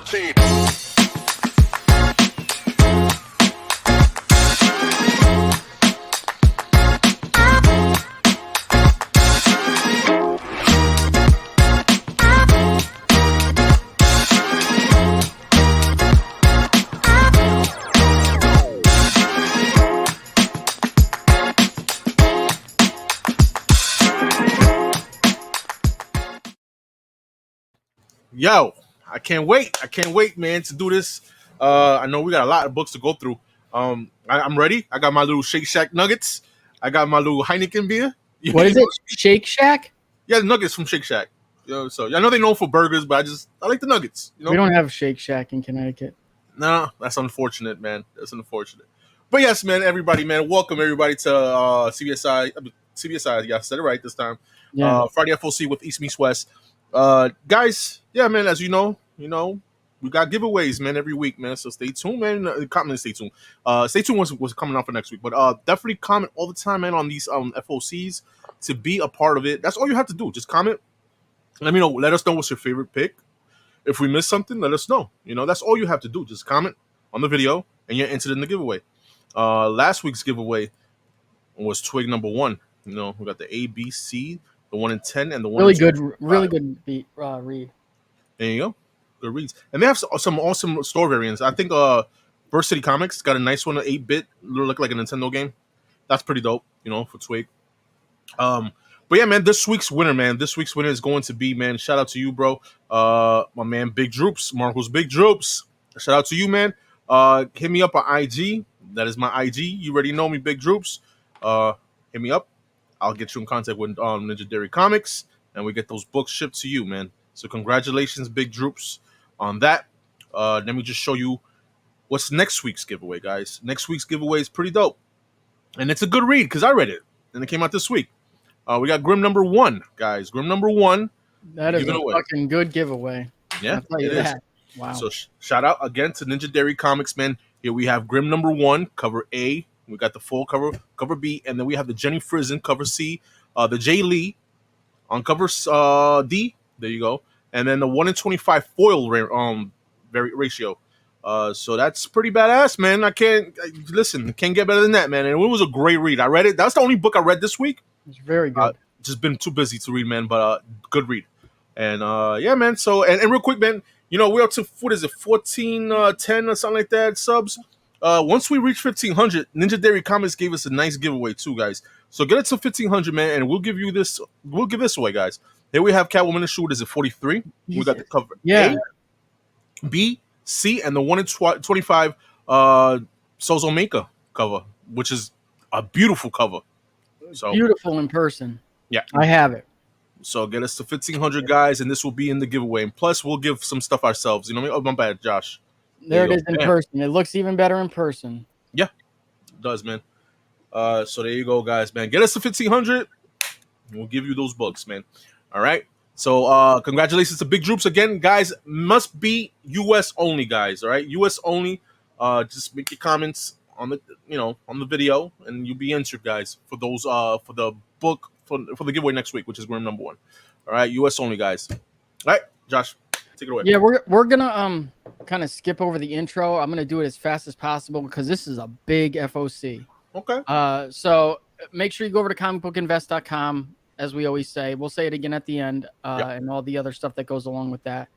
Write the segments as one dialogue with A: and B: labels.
A: team.
B: Yo, I can't wait. I can't wait, man, to do this. I know we got a lot of books to go through. I'm ready. I got my little Shake Shack nuggets. I got my little Heineken beer.
C: What is it? Shake Shack?
B: Yeah, the nuggets from Shake Shack. You know, so I know they're known for burgers, but I like the nuggets. You know?
C: We don't have Shake Shack in Connecticut.
B: No, that's unfortunate, man. That's unfortunate. But yes, man, everybody, man, welcome everybody to CBSI. Yeah, I said it right this time.
C: Yeah.
B: Friday FOC with East Meets West. Guys, yeah, man, as you know, we got giveaways, man, every week, man. So stay tuned, man. Comment, stay tuned. Stay tuned what's coming out for next week. But definitely comment all the time, man, on these FOCs to be a part of it. That's all you have to do. Just comment. Let me know. Let us know what's your favorite pick. If we missed something, let us know. That's all you have to do. Just comment on the video, and you're entered in the giveaway. Last week's giveaway was twig number 1. We got the A, B, C, the 1 in 10, and the 1
C: really
B: in
C: good,
B: 25.
C: really good read.
B: There you go. Good reads. And they have some awesome store variants. I think Burst City Comics got a nice one, an 8-bit, look like a Nintendo game. That's pretty dope, for Twig. But yeah, man, this week's winner is going to be, man, shout out to you, bro. My man, Big Droops, Marco's Big Droops. Shout out to you, man. Hit me up on IG. That is my IG. You already know me, Big Droops. Hit me up. I'll get you in contact with Ninja Dairy Comics, and we get those books shipped to you, man. So congratulations, Big Droops, on that. Let me just show you what's next week's giveaway, guys. Next week's giveaway is pretty dope. And it's a good read, because I read it, and it came out this week. We got Grim number 1, guys. Grim number 1.
C: That is a fucking good giveaway.
B: Yeah,
C: I'll tell you that. Is. Wow.
B: So shout out again to Ninja Dairy Comics, man. Here we have Grim number 1, cover A. We got the full cover B, and then we have the Jenny Frizen, cover C. The Jay Lee on cover D. There you go. And then the 1 in 25 foil ratio. So that's pretty badass, man. Can't get better than that, man. And it was a great read. I read it. That's the only book I read this week.
C: It's very good.
B: Just been too busy to read, man, but good read. And yeah, man. So and real quick, man, we're up to 1410 or something like that subs. Once we reach 1500, Ninja Dairy Comics gave us a nice giveaway too, guys. So get it to 1500, man, and we'll give this away, guys. Here we have Catwoman Shoot is at 43. We got the cover A, B, C, and the 1 in 25 Sozo Maker cover, which is a beautiful cover. So
C: beautiful in person.
B: Yeah,
C: I have it.
B: So get us to 1500, guys, and this will be in the giveaway. And plus, we'll give some stuff ourselves. Oh, my bad, Josh.
C: There it is in person. It looks even better in person.
B: Yeah, it does, man. So there you go, guys, man. Get us to 1500. We'll give you those books, man. All right. So congratulations to Big Droops again, guys. Must be US only, guys. All right, US only. Just make your comments on the on the video, and you'll be entered, guys, for those for the book for the giveaway next week, which is Grim number 1. All right, US only, guys. All right, Josh, take it away.
C: Yeah, we're gonna kind of skip over the intro. I'm gonna do it as fast as possible because this is a big FOC.
B: Okay.
C: So make sure you go over to comicbookinvest.com, as we always say. We'll say it again at the end, and all the other stuff that goes along with that.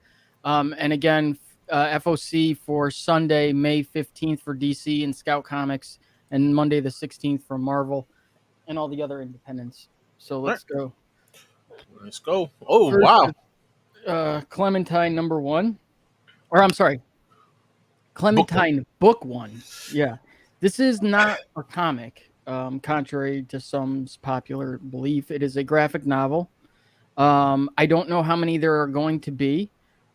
C: And again, FOC for Sunday, May 15th for DC and Scout Comics, and Monday the 16th for Marvel, and all the other independents. So let's go.
B: Let's go. Oh,
C: first,
B: wow.
C: Clementine number 1. Or I'm sorry. Clementine book 1. Yeah. This is not a comic, contrary to some popular belief. It is a graphic novel. I don't know how many there are going to be.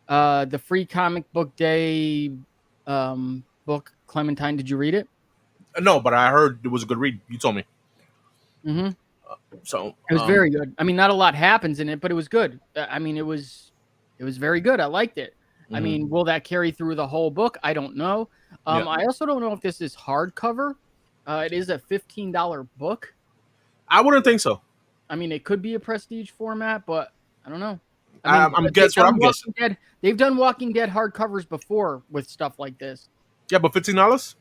C: The free comic book day book, Clementine, did you read it?
B: No, but I heard it was a good read. You told me.
C: Mm-hmm.
B: So
C: it was very good. I mean, not a lot happens in it, but it was good. I mean, it was very good. I liked it. Mm-hmm. I mean, will that carry through the whole book? I don't know. I also don't know if this is hardcover. It is a $15 book.
B: I wouldn't think so.
C: I mean, it could be a prestige format, but I don't know. I mean,
B: I'm guessing what I'm guessing.
C: They've done Walking Dead hardcovers before with stuff like this.
B: Yeah, but $15?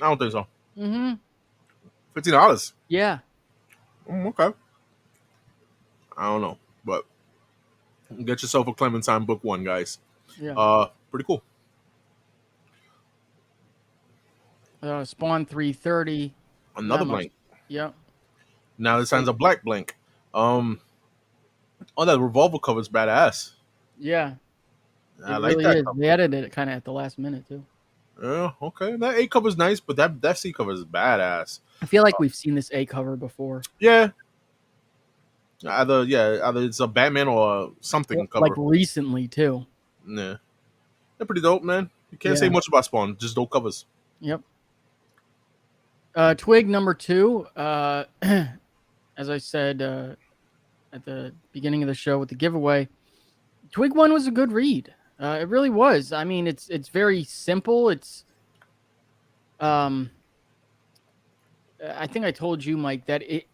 B: I don't think so.
C: Mm-hmm.
B: $15?
C: Yeah.
B: Okay. I don't know, but get yourself a Clementine book 1, guys.
C: Yeah.
B: Pretty cool.
C: Spawn 330.
B: Another blank.
C: Yep.
B: Now this time's a black blank. Oh, that revolver cover's badass.
C: Yeah.
B: I like that
C: cover. They added it kind of at the last minute too.
B: Yeah, okay. That A cover's nice, but that C cover is badass.
C: I feel like we've seen this A cover before.
B: Yeah. Either it's a Batman or something cover.
C: Like recently too.
B: Yeah. They're pretty dope, man. You can't say much about Spawn, just dope covers.
C: Yep. Twig number 2, as I said at the beginning of the show with the giveaway, Twig 1 was a good read. It really was. I mean, it's very simple. It's I think I told you, Mike, that it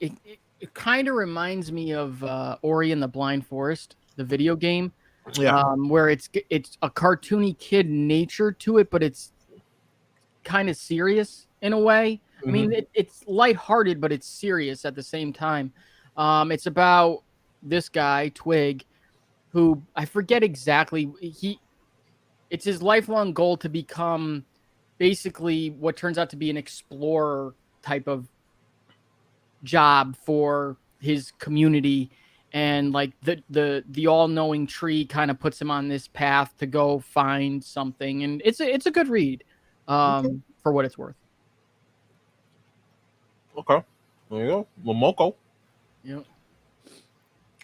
C: kind of reminds me of Ori and the Blind Forest, the video game.
B: Yeah.
C: Where it's a cartoony kid nature to it, but it's kind of serious in a way. Mm-hmm. I mean, it's lighthearted, but it's serious at the same time. It's about this guy, Twig, who I forget exactly. It's his lifelong goal to become basically what turns out to be an explorer type of job for his community. And like the all-knowing tree kind of puts him on this path to go find something. And it's a good read for what it's worth.
B: Okay. There you go. Momoko.
C: Yep.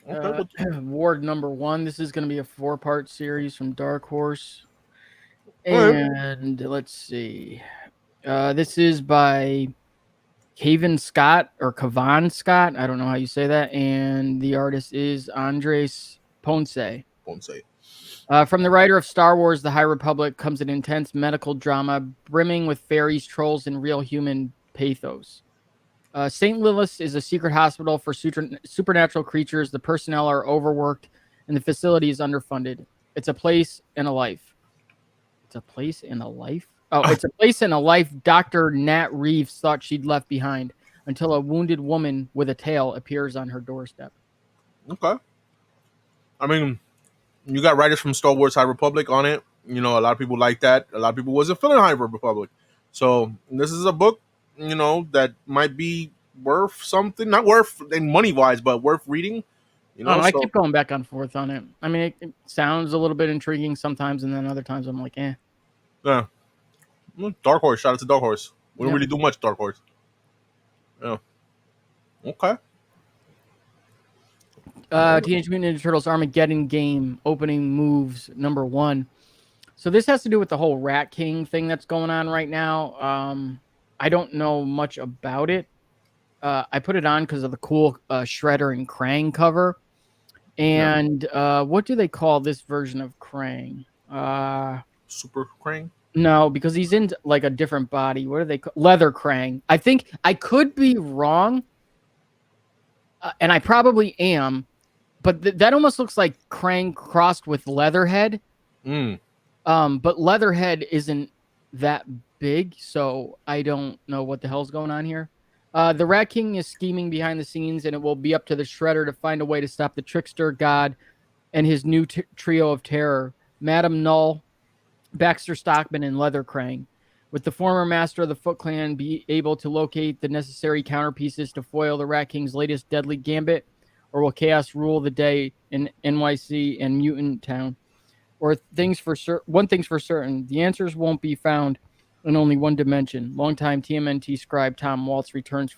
C: Okay. Ward number 1. This is going to be a 4-part series from Dark Horse. And let's see. This is by Cavan Scott or Cavan Scott. I don't know how you say that. And the artist is Andres Ponce. From the writer of Star Wars, The High Republic, comes an intense medical drama brimming with fairies, trolls, and real human pathos. St. Lilith is a secret hospital for supernatural creatures. The personnel are overworked, and the facility is underfunded. It's a place and a life. It's a place and a life? Oh, it's a place and a life Dr. Nat Reeves thought she'd left behind until a wounded woman with a tail appears on her doorstep.
B: Okay. I mean, you got writers from Star Wars High Republic on it. You know, a lot of people like that. A lot of people wasn't feeling High Republic. So this is a book, you know, that might be worth something. Not worth in money-wise, but worth reading. You know,
C: I keep going back and forth on it. I mean, it sounds a little bit intriguing sometimes, and then other times I'm like, eh.
B: Yeah. Dark Horse. Shout out to Dark Horse. We don't really do much Dark Horse. Yeah. Okay.
C: Teenage Mutant Ninja Turtles Armageddon game opening moves number 1. So this has to do with the whole Rat King thing that's going on right now. I don't know much about it. I put it on because of the cool Shredder and Krang cover. And what do they call this version of Krang?
B: Super Krang?
C: No, because he's in like a different body. What do they call Leather Krang? I think I could be wrong. And I probably am. But that almost looks like Krang crossed with Leatherhead. But Leatherhead isn't that big, so I don't know what the hell's going on here. The Rat King is scheming behind the scenes, and it will be up to the Shredder to find a way to stop the Trickster God and his new trio of terror, Madam Null, Baxter Stockman, and Leather Krang. With the former master of the Foot Clan be able to locate the necessary counterpieces to foil the Rat King's latest deadly gambit, or will chaos rule the day in NYC and Mutant Town? Or one thing's for certain, the answers won't be found in only one dimension. Longtime TMNT scribe Tom Waltz returns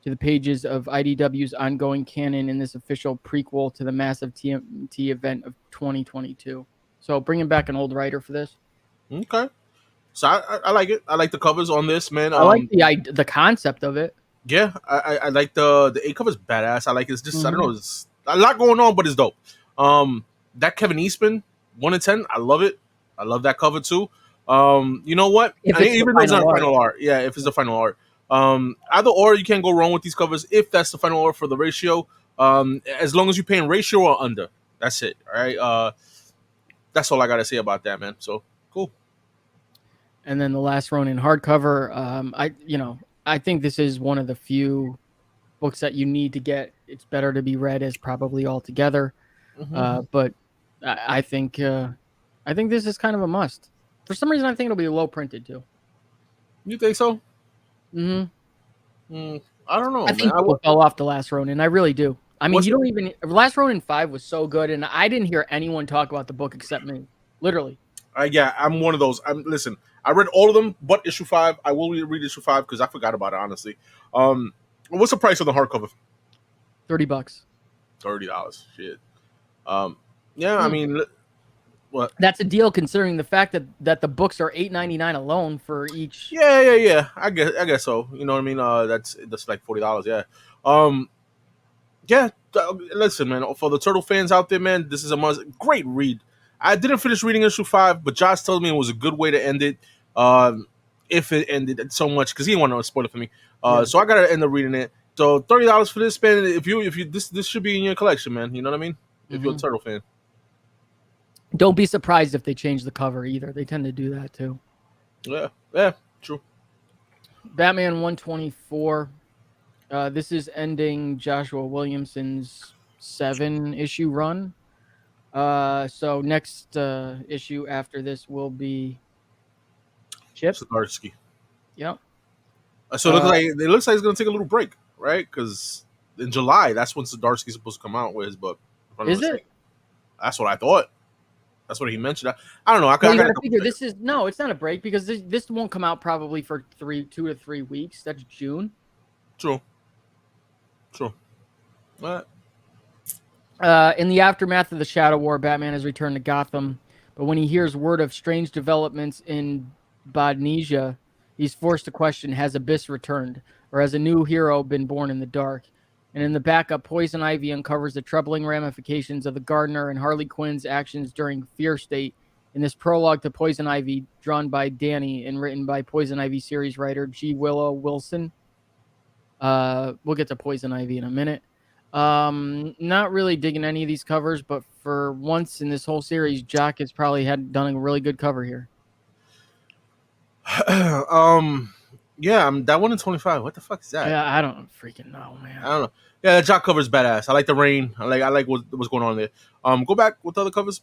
C: to the pages of IDW's ongoing canon in this official prequel to the massive TMNT event of 2022. So bringing back an old writer for this.
B: Okay. So I like it. I like the covers on this, man.
C: I like the concept of it.
B: Yeah, I like the A cover's badass. I like it's just I don't know, it's a lot going on, but it's dope. That Kevin Eastman 1 in 10, I love it. I love that cover too. You know what? Even though it's not final art, yeah, if it's the final art, either or you can't go wrong with these covers if that's the final art for the ratio. As long as you're paying ratio or under, That's it. All right. That's all I gotta say about that, man. So cool.
C: And then the Last Ronin hardcover. I think this is one of the few books that you need to get. It's better to be read as probably all together. But I think this is kind of a must. For some reason, I think it'll be low printed too.
B: You think so?
C: Mm-hmm.
B: I don't know,
C: I
B: man.
C: think people fell off the Last Ronin. I really do. I mean, Last Ronin 5 was so good, and I didn't hear anyone talk about the book except me. Literally.
B: Yeah, I'm one of those. Listen. I read all of them, but issue 5. I will read issue 5 because I forgot about it, honestly. What's the price of the hardcover?
C: $30.
B: $30. Shit. Yeah, I mean, what?
C: That's a deal considering the fact that the books are $8.99 alone for each.
B: Yeah. I guess so. You know what I mean? That's like $40. Yeah. Yeah. Listen, man. For the turtle fans out there, man, this is a must. Great read. I didn't finish reading issue 5, but Josh told me it was a good way to end it. If it ended so much, because he didn't want to spoil it for me. So I gotta end up reading it. So $30 for this, man. If you this should be in your collection, man. You know what I mean? If you're a turtle fan.
C: Don't be surprised if they change the cover either. They tend to do that too.
B: Yeah, true.
C: Batman 124. This is ending Joshua Williamson's 7-issue run. So next issue after this will be Chip
B: Zdarsky.
C: Yep.
B: So it looks like it's gonna take a little break, right? Because in July, that's when Zdarsky's supposed to come out with his book.
C: Is it?
B: That's what I thought. That's what he mentioned. I don't know. I
C: gotta figure this is it's not a break because this won't come out probably for 2 to 3 weeks. That's June.
B: True. What?
C: In the aftermath of the Shadow War, Batman has returned to Gotham, but when he hears word of strange developments in Bodnesia, he's forced to question: has Abyss returned, or has a new hero been born in the dark? And in the backup, Poison Ivy uncovers the troubling ramifications of the Gardener and Harley Quinn's actions during Fear State. In this prologue to Poison Ivy, drawn by Danny and written by Poison Ivy series writer G. Willow Wilson. We'll get to Poison Ivy in a minute. Not really digging any of these covers, but for once in this whole series, Jock has probably done a really good cover here.
B: Yeah, that one in 25. What the fuck is that?
C: Yeah, I don't freaking know, man.
B: I don't know. Yeah, the Jock cover's badass. I like the rain. I like what's going on there. Go back with the other covers.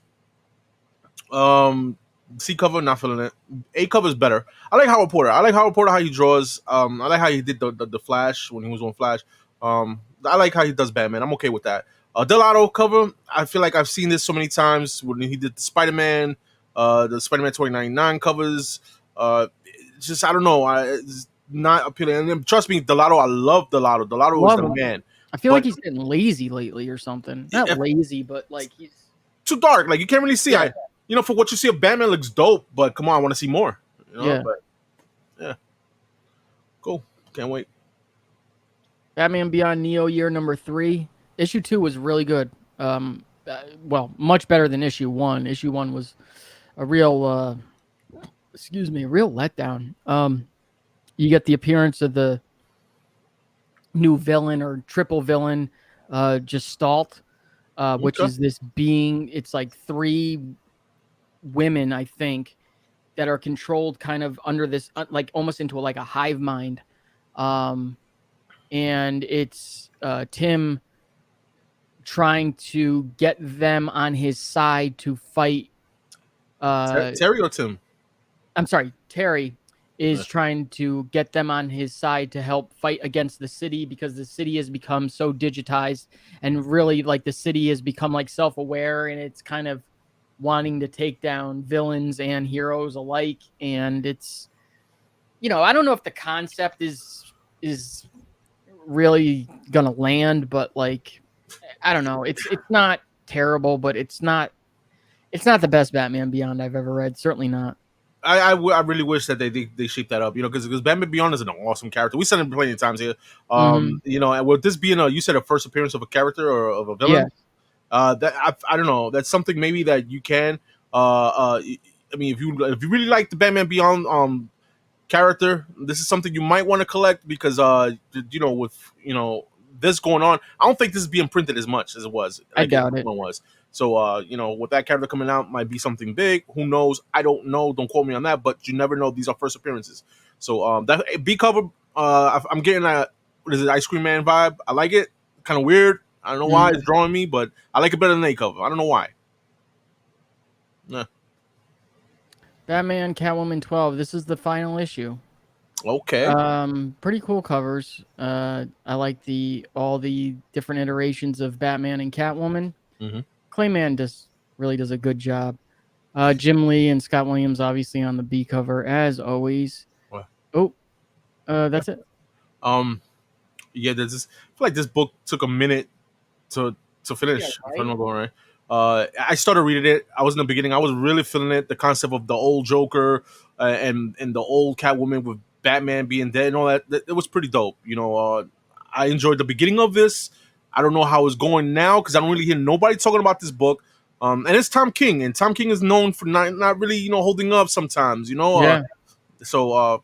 B: C cover, not feeling it. A cover's better. I like Howard Porter. How he draws. I like how he did the Flash when he was on Flash. I like how he does Batman. I'm okay with that. Delato cover. I feel like I've seen this so many times when he did the Spider-Man, the Spider-Man 2099 covers. Just I don't know. It's not appealing. And then, trust me, Delato. I love Delato. Delato was the man.
C: I feel like he's getting lazy lately or something. Not lazy, but like he's
B: too dark. Like you can't really see.
C: Yeah.
B: For what you see of Batman looks dope, but come on, I want to see more. Yeah. Cool. Can't wait.
C: Batman Beyond Neo Year number 3. Issue 2 was really good. Much better than issue 1. Issue 1 was a real real letdown. You get the appearance of the new villain or triple villain, Gestalt, which is this being. It's like 3 women, I think, that are controlled kind of under this, like almost into like a hive mind. And it's Tim trying to get them on his side to fight.
B: Terry or Tim?
C: I'm sorry, Terry is trying to get them on his side to help fight against the city because the city has become so digitized and really like the city has become like self-aware and it's kind of wanting to take down villains and heroes alike. And it's, I don't know if the concept is really gonna land, but like, I don't know. It's not terrible, but it's not the best Batman Beyond I've ever read. Certainly not.
B: I really wish that they shape that up, because Batman Beyond is an awesome character. We said it plenty of times here. And with this being you said a first appearance of a character or of a villain. Yeah. That I don't know. That's something maybe that you can. I mean, if you really like the Batman Beyond character, this is something you might want to collect because with this going on, I don't think this is being printed as much as it was.
C: I doubt it.
B: Was. So with that character coming out, might be something big. Who knows? I don't know. Don't quote me on that. But you never know. These are first appearances. So that B cover, I'm getting a what is it, Ice Cream Man vibe. I like it. Kind of weird. I don't know why it's drawing me, but I like it better than A cover. I don't know why. Yeah.
C: Batman, Catwoman 12. This is the final issue.
B: Okay.
C: Pretty cool covers. I like all the different iterations of Batman and Catwoman.
B: Mm-hmm.
C: Clayman really does a good job. Jim Lee and Scott Williams obviously on the B cover as always.
B: What?
C: That's it.
B: Yeah, I feel like this book took a minute to finish.
C: Yeah, right?
B: If I'm not going right. I started reading it. I was in the beginning. I was really feeling it. The concept of the old Joker and the old Catwoman with Batman being dead and all that. It was pretty dope. I enjoyed the beginning of this. I don't know how it's going now because I don't really hear nobody talking about this book. And it's Tom King, and Tom King is known for not really holding up sometimes.
C: Yeah.
B: So I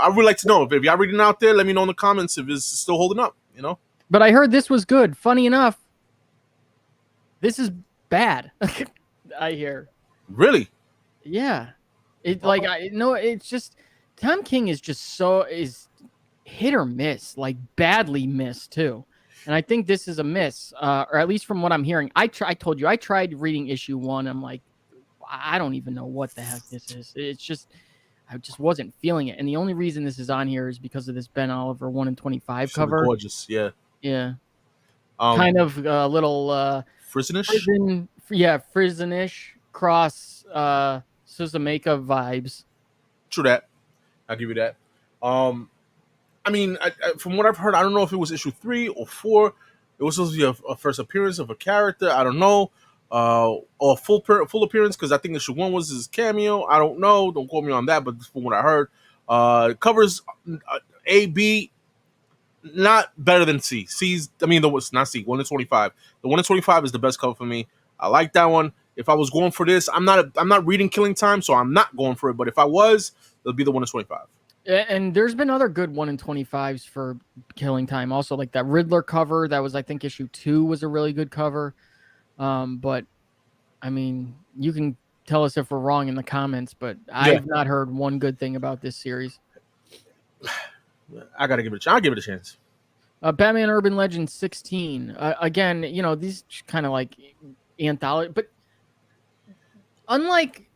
B: would like to know if y'all reading out there. Let me know in the comments if it's still holding up.
C: But I heard this was good. Funny enough, this is bad. I hear.
B: Really?
C: Yeah. It's just Tom King is just is hit or miss, like badly missed too. And I think this is a miss, or at least from what I'm hearing. I told you I tried reading issue 1. I'm like, I don't even know what the heck this is. I just wasn't feeling it. And the only reason this is on here is because of this Ben Oliver 1 in 25 cover.
B: Gorgeous, yeah.
C: Yeah. Kind of a little
B: Frizenish?
C: Frizenish cross Suzumeika vibes.
B: True that. I'll give you that. I mean, from what I've heard, I don't know if it was issue 3 or 4. It was supposed to be a first appearance of a character. I don't know. Or full appearance, because I think issue 1 was his cameo. I don't know. Don't quote me on that, but from what I heard, covers A, B, not better than C. C's, I mean, not C, 1 in 25. The 1 in 25 is the best cover for me. I like that one. If I was going for this, I'm not reading Killing Time, so I'm not going for it. But if I was, it'll be the 1 in 25.
C: And there's been other good 1 in 25s for Killing Time. Also, like that Riddler cover. That was, I think, issue 2 was a really good cover. But I mean, you can tell us if we're wrong in the comments, but I've not heard one good thing about this series.
B: I gotta give it a chance. I'll give it a chance.
C: Batman Urban Legends 16. Again, these kind of like anthology, but unlike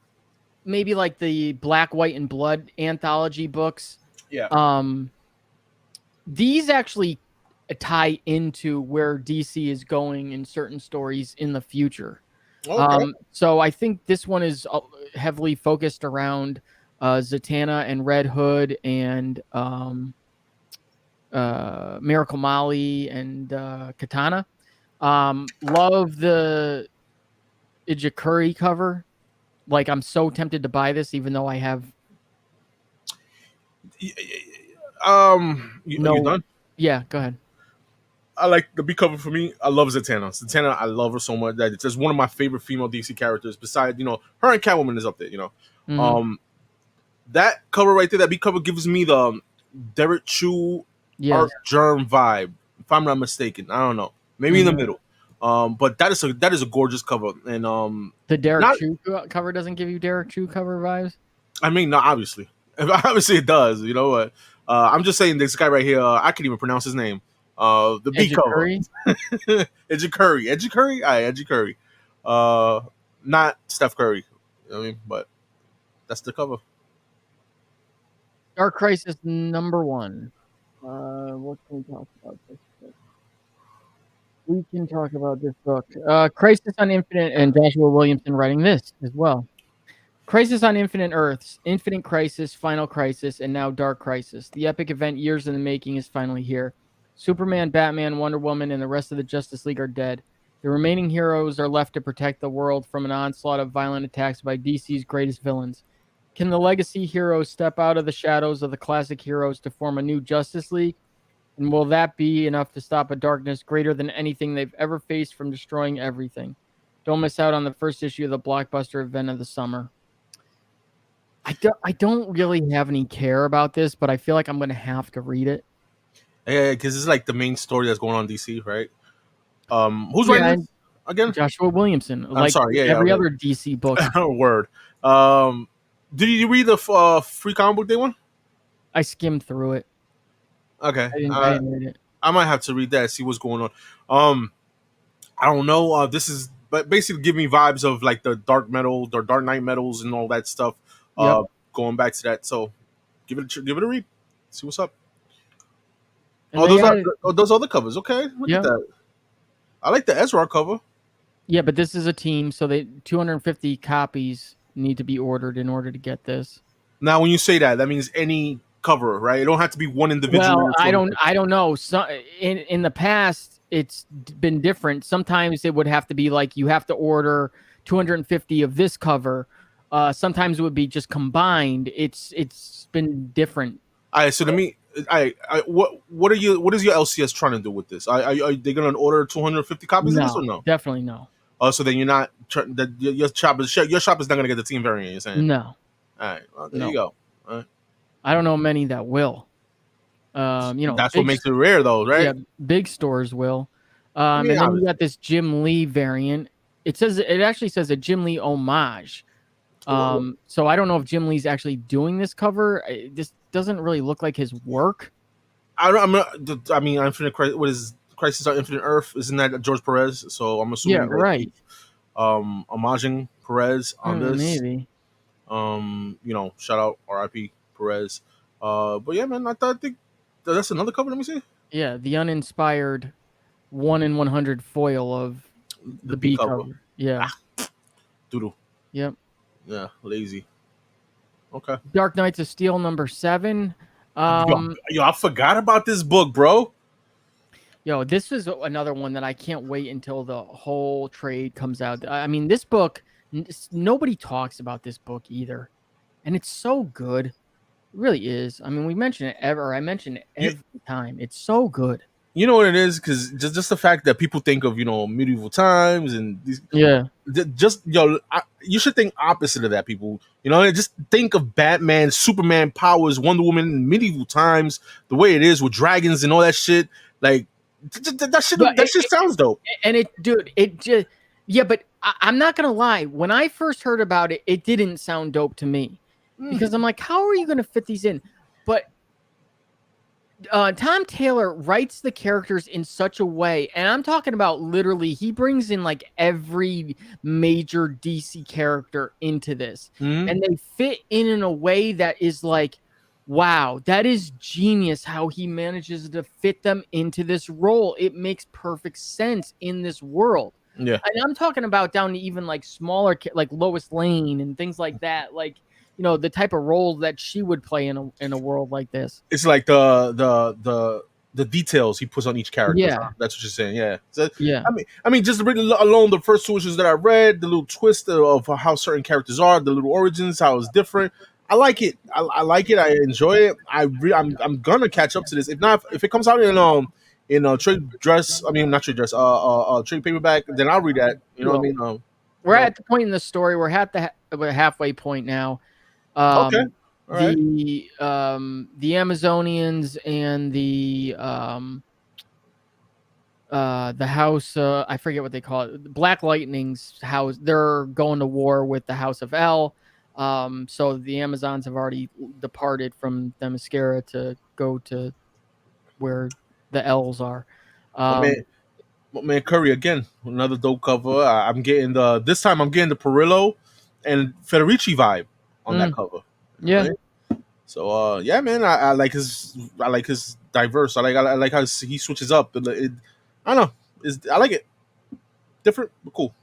C: maybe like the Black, White, and Blood anthology books, these actually tie into where DC is going in certain stories in the future. Okay. So I think this one is heavily focused around Zatanna and Red Hood and Miracle Molly and Katana. Love the Ijikuri cover. Like, I'm so tempted to buy this, even though I have.
B: You done?
C: Yeah, go ahead.
B: I like the B cover for me. I love Zatanna. I love her so much that it's just one of my favorite female DC characters. Besides, her and Catwoman is up there. Mm-hmm. That cover right there, that B cover gives me the Derek Chu Art Germ vibe. If I'm not mistaken, I don't know. Maybe in the middle. But that is a gorgeous cover. And
C: the Derek Chu cover doesn't give you Derek Chu cover vibes.
B: I mean, no, obviously it does. But I'm just saying this guy right here. I can't even pronounce his name. The B cover. Ejikuri. Ejikuri. Not Steph Curry. But that's the cover.
C: Dark Crisis #1. What can we talk about this book? We can talk about this book. Crisis on Infinite, and Joshua Williamson writing this as well. Crisis on Infinite Earths, Infinite Crisis, Final Crisis, and now Dark Crisis. The epic event years in the making is finally here. Superman, Batman, Wonder Woman, and the rest of the Justice League are dead. The remaining heroes are left to protect the world from an onslaught of violent attacks by DC's greatest villains. Can the legacy heroes step out of the shadows of the classic heroes to form a new Justice League? And will that be enough to stop a darkness greater than anything they've ever faced from destroying everything? Don't miss out on the first issue of the blockbuster event of the summer. I don't really have any care about this, but I feel like I'm going to have to read it.
B: Yeah, because it's like the main story that's going on in DC, right? Who's writing this? again?
C: Joshua Williamson,
B: I'm
C: like
B: sorry. Yeah,
C: every
B: yeah.
C: other DC book.
B: Word. Did you read the free comic book day one?
C: I skimmed through it.
B: Okay.
C: I didn't read it.
B: I might have to read that, see what's going on. I don't know. This is but basically give me vibes of like the dark metal, the Dark Knight metals, and all that stuff.
C: Yep.
B: Going back to that, so give it a read. See what's up.
C: And
B: Those other covers. Okay, look at that. I like the Ezra cover.
C: Yeah, but this is a team, so 250 copies need to be ordered in order to get this.
B: Now, when you say that, that means any cover, right? It don't have to be one individual.
C: Well, I don't know. So in the past, it's been different. Sometimes it would have to be like you have to order 250 of this cover. Sometimes it would be just combined. It's been different.
B: All right, so let me. What is your LCS trying to do with this? Are they going to order 250 copies of this or no?
C: Definitely no.
B: So then you're not that your shop is not going to get the team variant. You're saying
C: no.
B: All right, well, there you go. All right.
C: I don't know many that will.
B: That's what makes it rare, though, right?
C: Yeah, big stores will. And then you got this Jim Lee variant. It actually says a Jim Lee homage. So I don't know if Jim Lee's actually doing this cover. This doesn't really look like his work.
B: Infinite Crisis. What is Crisis on Infinite Earth? Isn't that George Perez? So I'm assuming.
C: Yeah, right.
B: Homaging Perez on this.
C: Maybe.
B: Shout out R.I.P. Perez. But yeah, man, I think that's another cover. Let me see.
C: Yeah, the uninspired 1 in 100 foil of the B cover. Yeah.
B: Doodle.
C: Yep.
B: Yeah, lazy. Okay.
C: Dark Knights of Steel #7.
B: Yo, I forgot about this book, bro.
C: Yo, this is another one that I can't wait until the whole trade comes out. I mean, this book, nobody talks about this book either. And it's so good. It really is. I mean, we mention it I mention it every time. It's so good.
B: You know what it is? Because just the fact that people think of, medieval times and these.
C: Yeah.
B: You should think opposite of that, people. Just think of Batman, Superman powers, Wonder Woman, medieval times, the way it is with dragons and all that shit. Like, that shit sounds dope.
C: And but I'm not going to lie. When I first heard about it, it didn't sound dope to me. Because I'm like, how are you going to fit these in? But Tom Taylor writes the characters in such a way, and I'm talking about literally, he brings in like every major DC character into this, and they fit in a way that is like, wow, that is genius how he manages to fit them into this role. It makes perfect sense in this world.
B: Yeah,
C: and I'm talking about down to even like smaller, like Lois Lane and things like that, like. The type of role that she would play in a world like this.
B: It's like the details he puts on each character.
C: Yeah,
B: that's what you're saying. Yeah, so,
C: yeah.
B: I mean, just alone the first 2 issues that I read, the little twist of how certain characters are, the little origins, how it's different. I like it. I like it. I enjoy it. I'm gonna catch up to this. If it comes out in trade dress, not trade dress, trade paperback, then I'll read that. You know what I mean?
C: We're at the point in the story. We're at the halfway point now.
B: Okay. All right.
C: The Amazonians and the house, I forget what they call it, Black Lightning's house, they're going to war with the House of L. So the Amazons have already departed from Themyscira to go to where the L's are.
B: Man, Curry again, another dope cover. I'm getting this time I'm getting the Perillo and Federici vibe on that cover.
C: Yeah.
B: Right? So yeah, man, I like his diverse. I like how he switches up. I don't know. I like it. Different, but cool.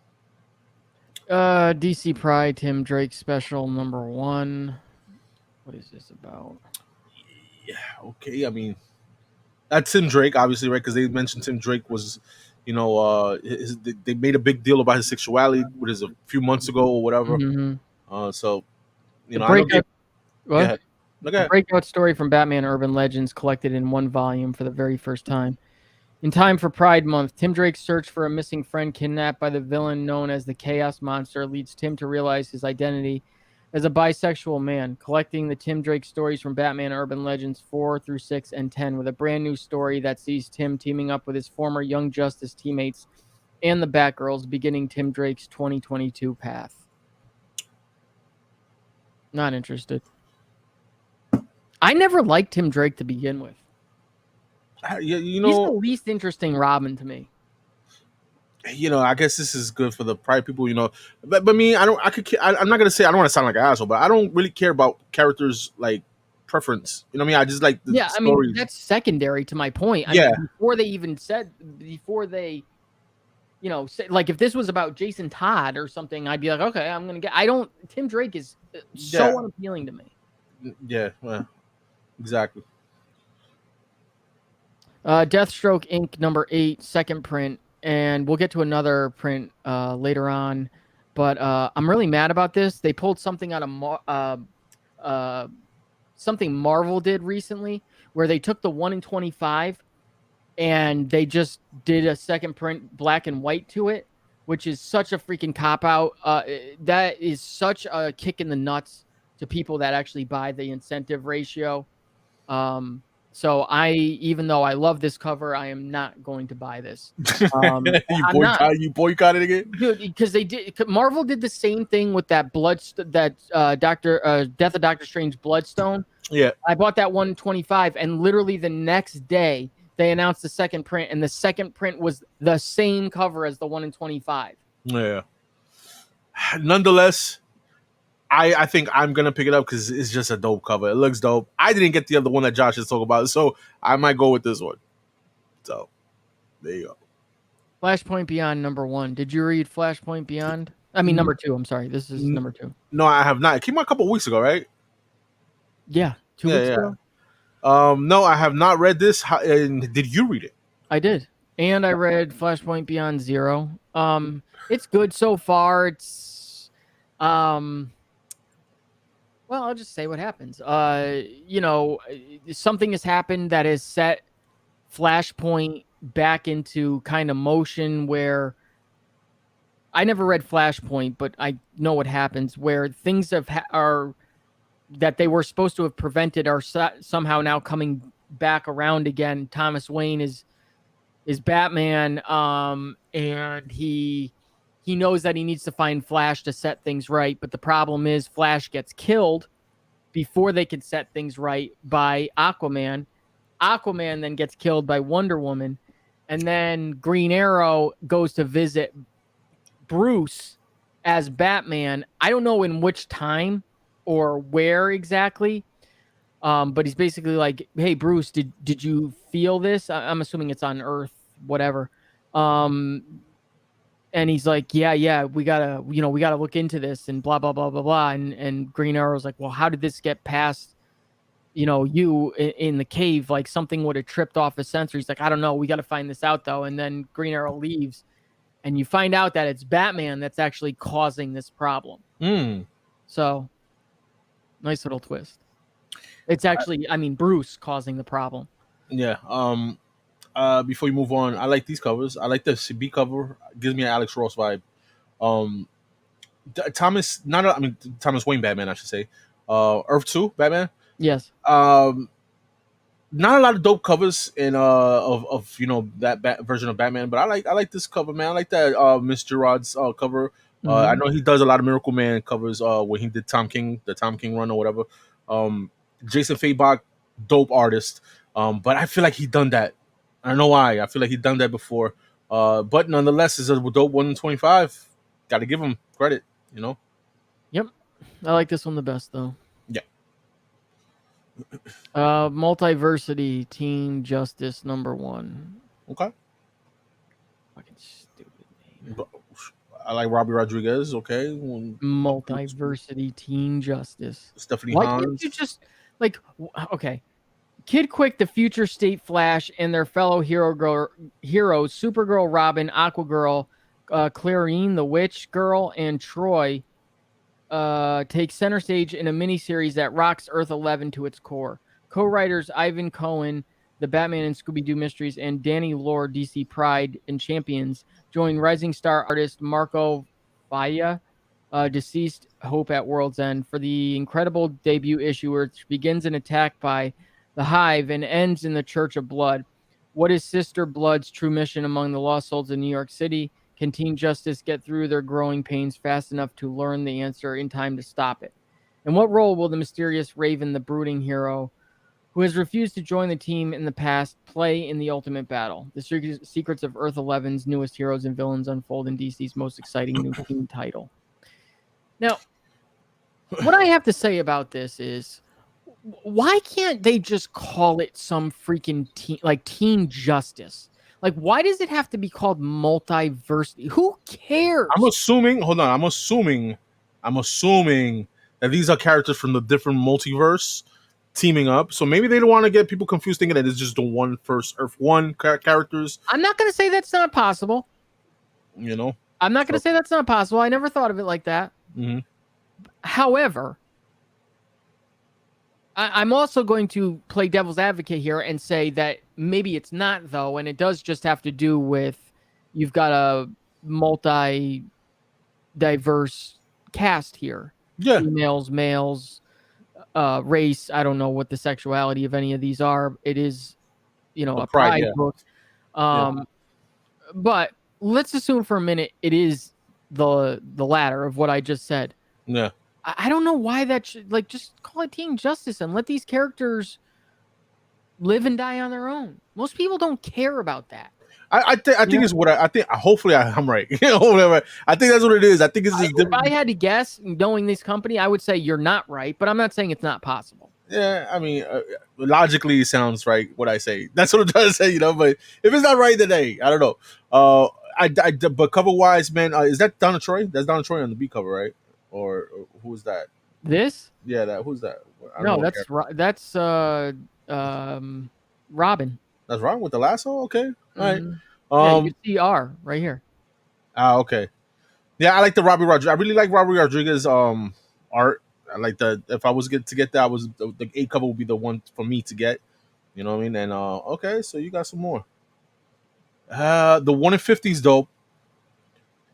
C: DC Pride Tim Drake special #1. What is this about?
B: Yeah, okay. I mean, that's Tim Drake, obviously, right? Because they mentioned Tim Drake was, they made a big deal about his sexuality. What is it, a few months ago or whatever?
C: Mm-hmm.
B: So, I
C: A breakout story from Batman Urban Legends collected in 1 volume for the very first time. In time for Pride Month, Tim Drake's search for a missing friend kidnapped by the villain known as the Chaos Monster leads Tim to realize his identity as a bisexual man, collecting the Tim Drake stories from Batman Urban Legends 4 through 6 and 10 with a brand new story that sees Tim teaming up with his former Young Justice teammates and the Batgirls beginning Tim Drake's 2022 path. Not interested. I never liked Tim Drake to begin with.
B: You
C: He's the
B: know,
C: least interesting Robin to me.
B: I guess this is good for the pride people, But me, I'm not gonna say I don't want to sound like an asshole, but I don't really care about characters like preference. You know what I mean? I just like the stories.
C: I mean, that's secondary to my point.
B: Yeah.
C: I mean, before they, say, like if this was about Jason Todd or something, I'd be like, okay, I'm gonna get. Tim Drake is so unappealing to me.
B: Yeah, well, exactly.
C: Deathstroke Inc. number 8, second print, and we'll get to another print later on. But I'm really mad about this. They pulled something out of something Marvel did recently, where they took the 1 in 25 and they just did a second print black and white to it, which is such a freaking cop out. That is such a kick in the nuts to people that actually buy the incentive ratio. So even though I love this cover, I am not going to buy this.
B: You boycotted again,
C: dude, because Marvel did the same thing with that Death of Doctor Strange Bloodstone.
B: Yeah,
C: I bought that 125, and literally the next day they announced the second print, and the second print was the same cover as the 1 in 25.
B: Yeah. Nonetheless, I think I'm gonna pick it up because it's just a dope cover. It looks dope. I didn't get the other one that Josh is talking about, so I might go with this one. So there you go.
C: Flashpoint Beyond number 1. Did you read Flashpoint Beyond? I mean number 2. I'm sorry. This is number 2.
B: No, I have not. It came out a couple weeks ago, right?
C: Yeah, 2 weeks ago.
B: No, I have not read this. Did you read it?
C: I did, and I read Flashpoint Beyond Zero. It's good so far. It's well, I'll just say what happens. Something has happened that has set Flashpoint back into kind of motion where I never read Flashpoint, but I know what happens where things are that they were supposed to have prevented are somehow now coming back around again. Thomas Wayne is Batman, and he knows that he needs to find Flash to set things right. But the problem is Flash gets killed before they can set things right by Aquaman. Aquaman then gets killed by Wonder Woman. And then Green Arrow goes to visit Bruce as Batman. I don't know in which time or where exactly. But he's basically like, hey, Bruce, did you feel this? I'm assuming it's on Earth, whatever. And he's like, yeah, we gotta look into this and blah, blah, blah, blah, blah. And Green Arrow's like, well, how did this get past, you in the cave? Like something would have tripped off a sensor. He's like, I don't know. We got to find this out though. And then Green Arrow leaves and you find out that it's Batman that's actually causing this problem. So nice little twist. It's actually, Bruce causing the problem.
B: Yeah. Before you move on, I like these covers. I like the CB cover. It gives me an Alex Ross vibe. Thomas Wayne Batman, I should say. Earth 2 Batman.
C: Yes.
B: Not a lot of dope covers in of that version of Batman, but I like this cover, man. I like that Miss Gerard's cover. I know he does a lot of Miracle Man covers when he did the Tom King run or whatever. Jason Fabok, dope artist. But I feel like he done that. I don't know why. I feel like he done that before. But nonetheless, it's a dope 1 in 25. Got to give him credit,
C: Yep. I like this one the best, though.
B: Yeah.
C: Multiversity Teen Justice number 1.
B: Okay.
C: Fucking stupid name.
B: But I like Robbie Rodriguez. Okay.
C: Multiversity Teen Justice.
B: Stephanie
C: Why
B: Hans.
C: can't you just okay? Kid Quick, the Future State Flash, and their fellow heroes, Supergirl, Robin, Aquagirl, Clarine, the Witch Girl, and Troy, take center stage in a miniseries that rocks Earth 11 to its core. Co-writers Ivan Cohen, the Batman and Scooby-Doo Mysteries, and Danny Lore, DC Pride and Champions, join rising star artist Marco Faya, deceased Hope at World's End, for the incredible debut issue, which begins an attack by the Hive and ends in the Church of Blood. What is Sister Blood's true mission among the lost souls in New York City? Can Teen Justice get through their growing pains fast enough to learn the answer in time to stop it? And what role will the mysterious Raven, the brooding hero, who has refused to join the team in the past, play in the ultimate battle? The secrets of Earth 11's newest heroes and villains unfold in DC's most exciting new team title. Now, what I have to say about this is, why can't they just call it some freaking Teen Justice? Like, why does it have to be called Multiversity? Who cares?
B: I'm assuming that these are characters from the different multiverse teaming up. So maybe they don't want to get people confused thinking that it's just the one first Earth 1 characters.
C: I'm not going to say that's not possible.
B: You know?
C: I'm not going to say that's not possible. I never thought of it like that.
B: Mm-hmm.
C: However, I'm also going to play devil's advocate here and say that maybe it's not, though, and it does just have to do with you've got a multi-diverse cast here.
B: Yeah.
C: Females, males, race. I don't know what the sexuality of any of these are. It is, a pride book. But let's assume for a minute it is the latter of what I just said.
B: Yeah.
C: I don't know why that should, just call it Teen Justice and let these characters live and die on their own. Most people don't care about that.
B: I think it's what I think. Hopefully, I'm right. I think that's what it is. I think it's just
C: if I had to guess, knowing this company, I would say you're not right, but I'm not saying it's not possible.
B: Yeah, I mean, logically, it sounds right what I say. That's what I'm trying to say, But if it's not right, then hey, I don't know. But cover wise, man, is that Donna Troy? That's Donna Troy on the B cover, right? Or who's that?
C: This?
B: Yeah, who's that?
C: No, that's Robin.
B: That's Robin with the lasso. Okay, all right.
C: Yeah, you see R right here.
B: Okay. Yeah, I like the Robbie Rodriguez. I really like Robbie Rodriguez art. I like if I was to get that, the A cover would be the one for me to get. You know what I mean? And okay, so you got some more. The 1 in 50 is dope.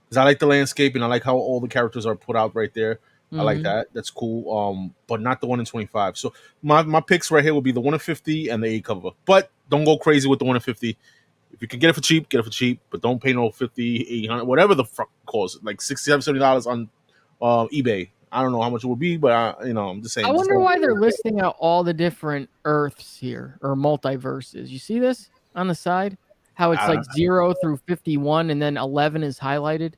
B: Because I like the landscape and I like how all the characters are put out right there. I like that. That's cool. But not the 1 in 25. So my picks right here will be the 1 in 50 and the A cover. But don't go crazy with the 1 in 50. If you can get it for cheap, get it for cheap. But don't pay no 50, 800, whatever the fuck costs. Like $60, $70 on eBay. I don't know how much it would be, but I'm just saying.
C: I wonder why they're listing out all the different Earths here or multiverses. You see this on the side? How it's like 0 through 51 and then 11 is highlighted?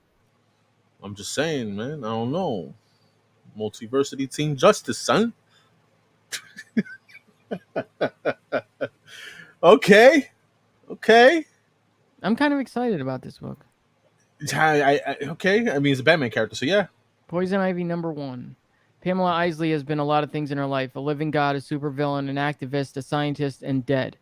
B: I'm just saying, man. I don't know. Multiversity Teen Justice, son. Okay.
C: I'm kind of excited about this book.
B: Okay. I mean, it's a Batman character, so yeah.
C: Poison Ivy #1. Pamela Isley has been a lot of things in her life. A living god, a supervillain, an activist, a scientist, and dead.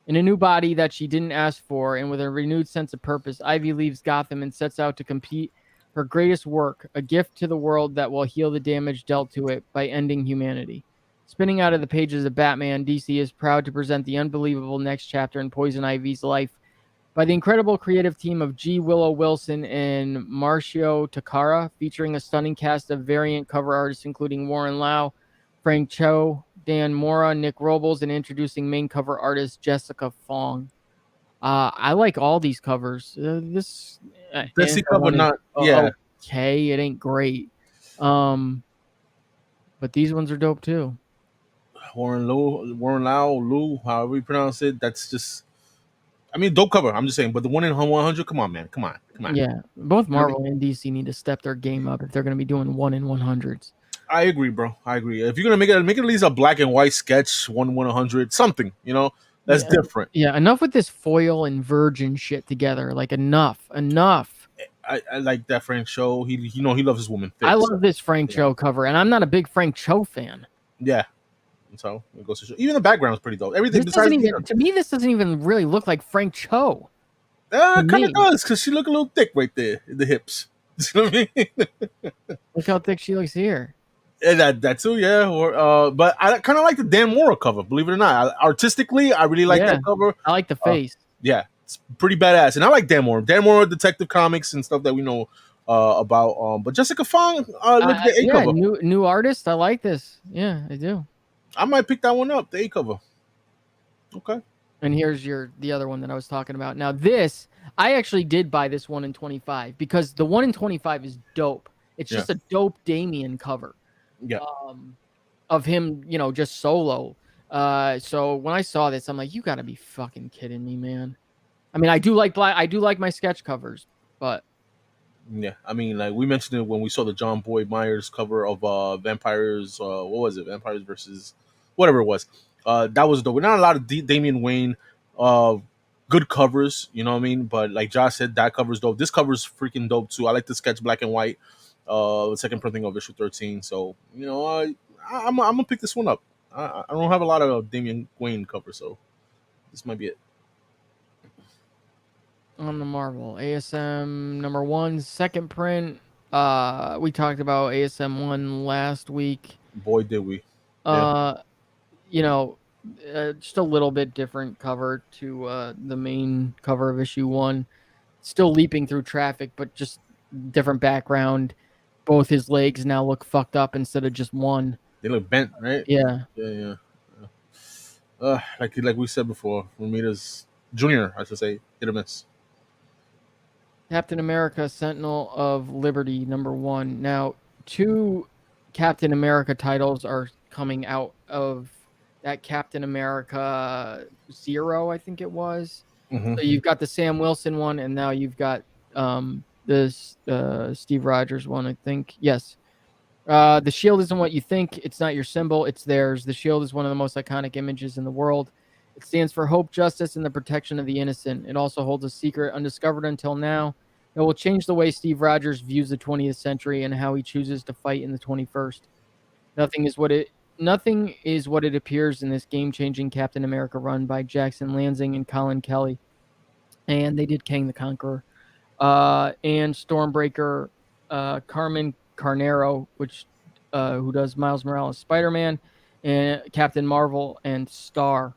C: In a new body that she didn't ask for, and with a renewed sense of purpose, Ivy leaves Gotham and sets out to complete her greatest work, a gift to the world that will heal the damage dealt to it by ending humanity. Spinning out of the pages of Batman, DC is proud to present the unbelievable next chapter in Poison Ivy's life by the incredible creative team of G. Willow Wilson and Marcio Takara, featuring a stunning cast of variant cover artists including Warren Lau, Frank Cho, Dan Mora, Nick Robles, and introducing main cover artist Jessica Fong. I like all these covers. This
B: cover not
C: okay. It ain't great, but these ones are dope too.
B: Warren Lau, however you pronounce it. That's just, I mean, dope cover. I'm just saying, but the 1 in 100. Come on, man. Come on.
C: Yeah, both Marvel and DC need to step their game up if they're going to be doing 1 in 100s.
B: I agree, bro. I agree. If you're gonna make it at least a black and white sketch, 1 in 100, something. That's different.
C: Yeah, enough with this foil and virgin shit together. Like enough.
B: I like that Frank Cho. He loves his woman.
C: I love this Frank Cho cover, and I'm not a big Frank Cho fan.
B: Yeah. So it goes to show. Even the background is pretty dope. Everything
C: to me, this doesn't even really look like Frank Cho.
B: Kind of does, because she look a little thick right there in the hips. You know what I mean?
C: Look how thick she looks here.
B: Yeah, that too, yeah. But I kind of like the Dan Mora cover, believe it or not. Artistically, I really like that cover.
C: I like the face.
B: Yeah, it's pretty badass, and I like Dan Mora. Dan Mora, Detective Comics and stuff that we know about. But Jessica Fong, look at the A cover.
C: New artist. I like this. Yeah, I do.
B: I might pick that one up. The A cover. Okay.
C: And here's the other one that I was talking about. Now this, I actually did buy this 1 in 25 because the 1 in 25 is dope. It's just a dope Damien cover.
B: Yeah.
C: Of him, just solo. So when I saw this, I'm like, you gotta be fucking kidding me, man. I mean, I do like my sketch covers, but
B: Yeah, I mean, like we mentioned it when we saw the John Boyd Myers cover of Vampires. What was it? Vampires versus whatever it was. That was dope. Not a lot of Damian Wayne, uh, good covers. You know what I mean? But like Josh said, that cover's dope. This cover's freaking dope too. I like the sketch black and white. The second printing of issue 13. So I'm gonna pick this one up. I don't have a lot of Damian Wayne covers, so this might be it.
C: on the Marvel ASM #1 second print. We talked about ASM 1 last week.
B: Boy, did we!
C: Just a little bit different cover to the main cover of issue 1. Still leaping through traffic, but just different background. Both his legs now look fucked up instead of just one.
B: They look bent, right?
C: Yeah.
B: Yeah. Like we said before, Ramirez Jr., I should say, hit or miss.
C: Captain America, Sentinel of Liberty, #1. Now, 2 Captain America titles are coming out of that Captain America 0, I think it was.
B: Mm-hmm.
C: So you've got the Sam Wilson one, and now you've got this Steve Rogers one, I think. Yes. The shield isn't what you think. It's not your symbol. It's theirs. The shield is one of the most iconic images in the world. It stands for hope, justice, and the protection of the innocent. It also holds a secret undiscovered until now. It will change the way Steve Rogers views the 20th century and how he chooses to fight in the 21st. Nothing is what it appears in this game-changing Captain America run by Jackson Lansing and Colin Kelly. And they did Kang the Conqueror. And Stormbreaker, Carmen Carnero, who does Miles Morales Spider-Man, and Captain Marvel and Star.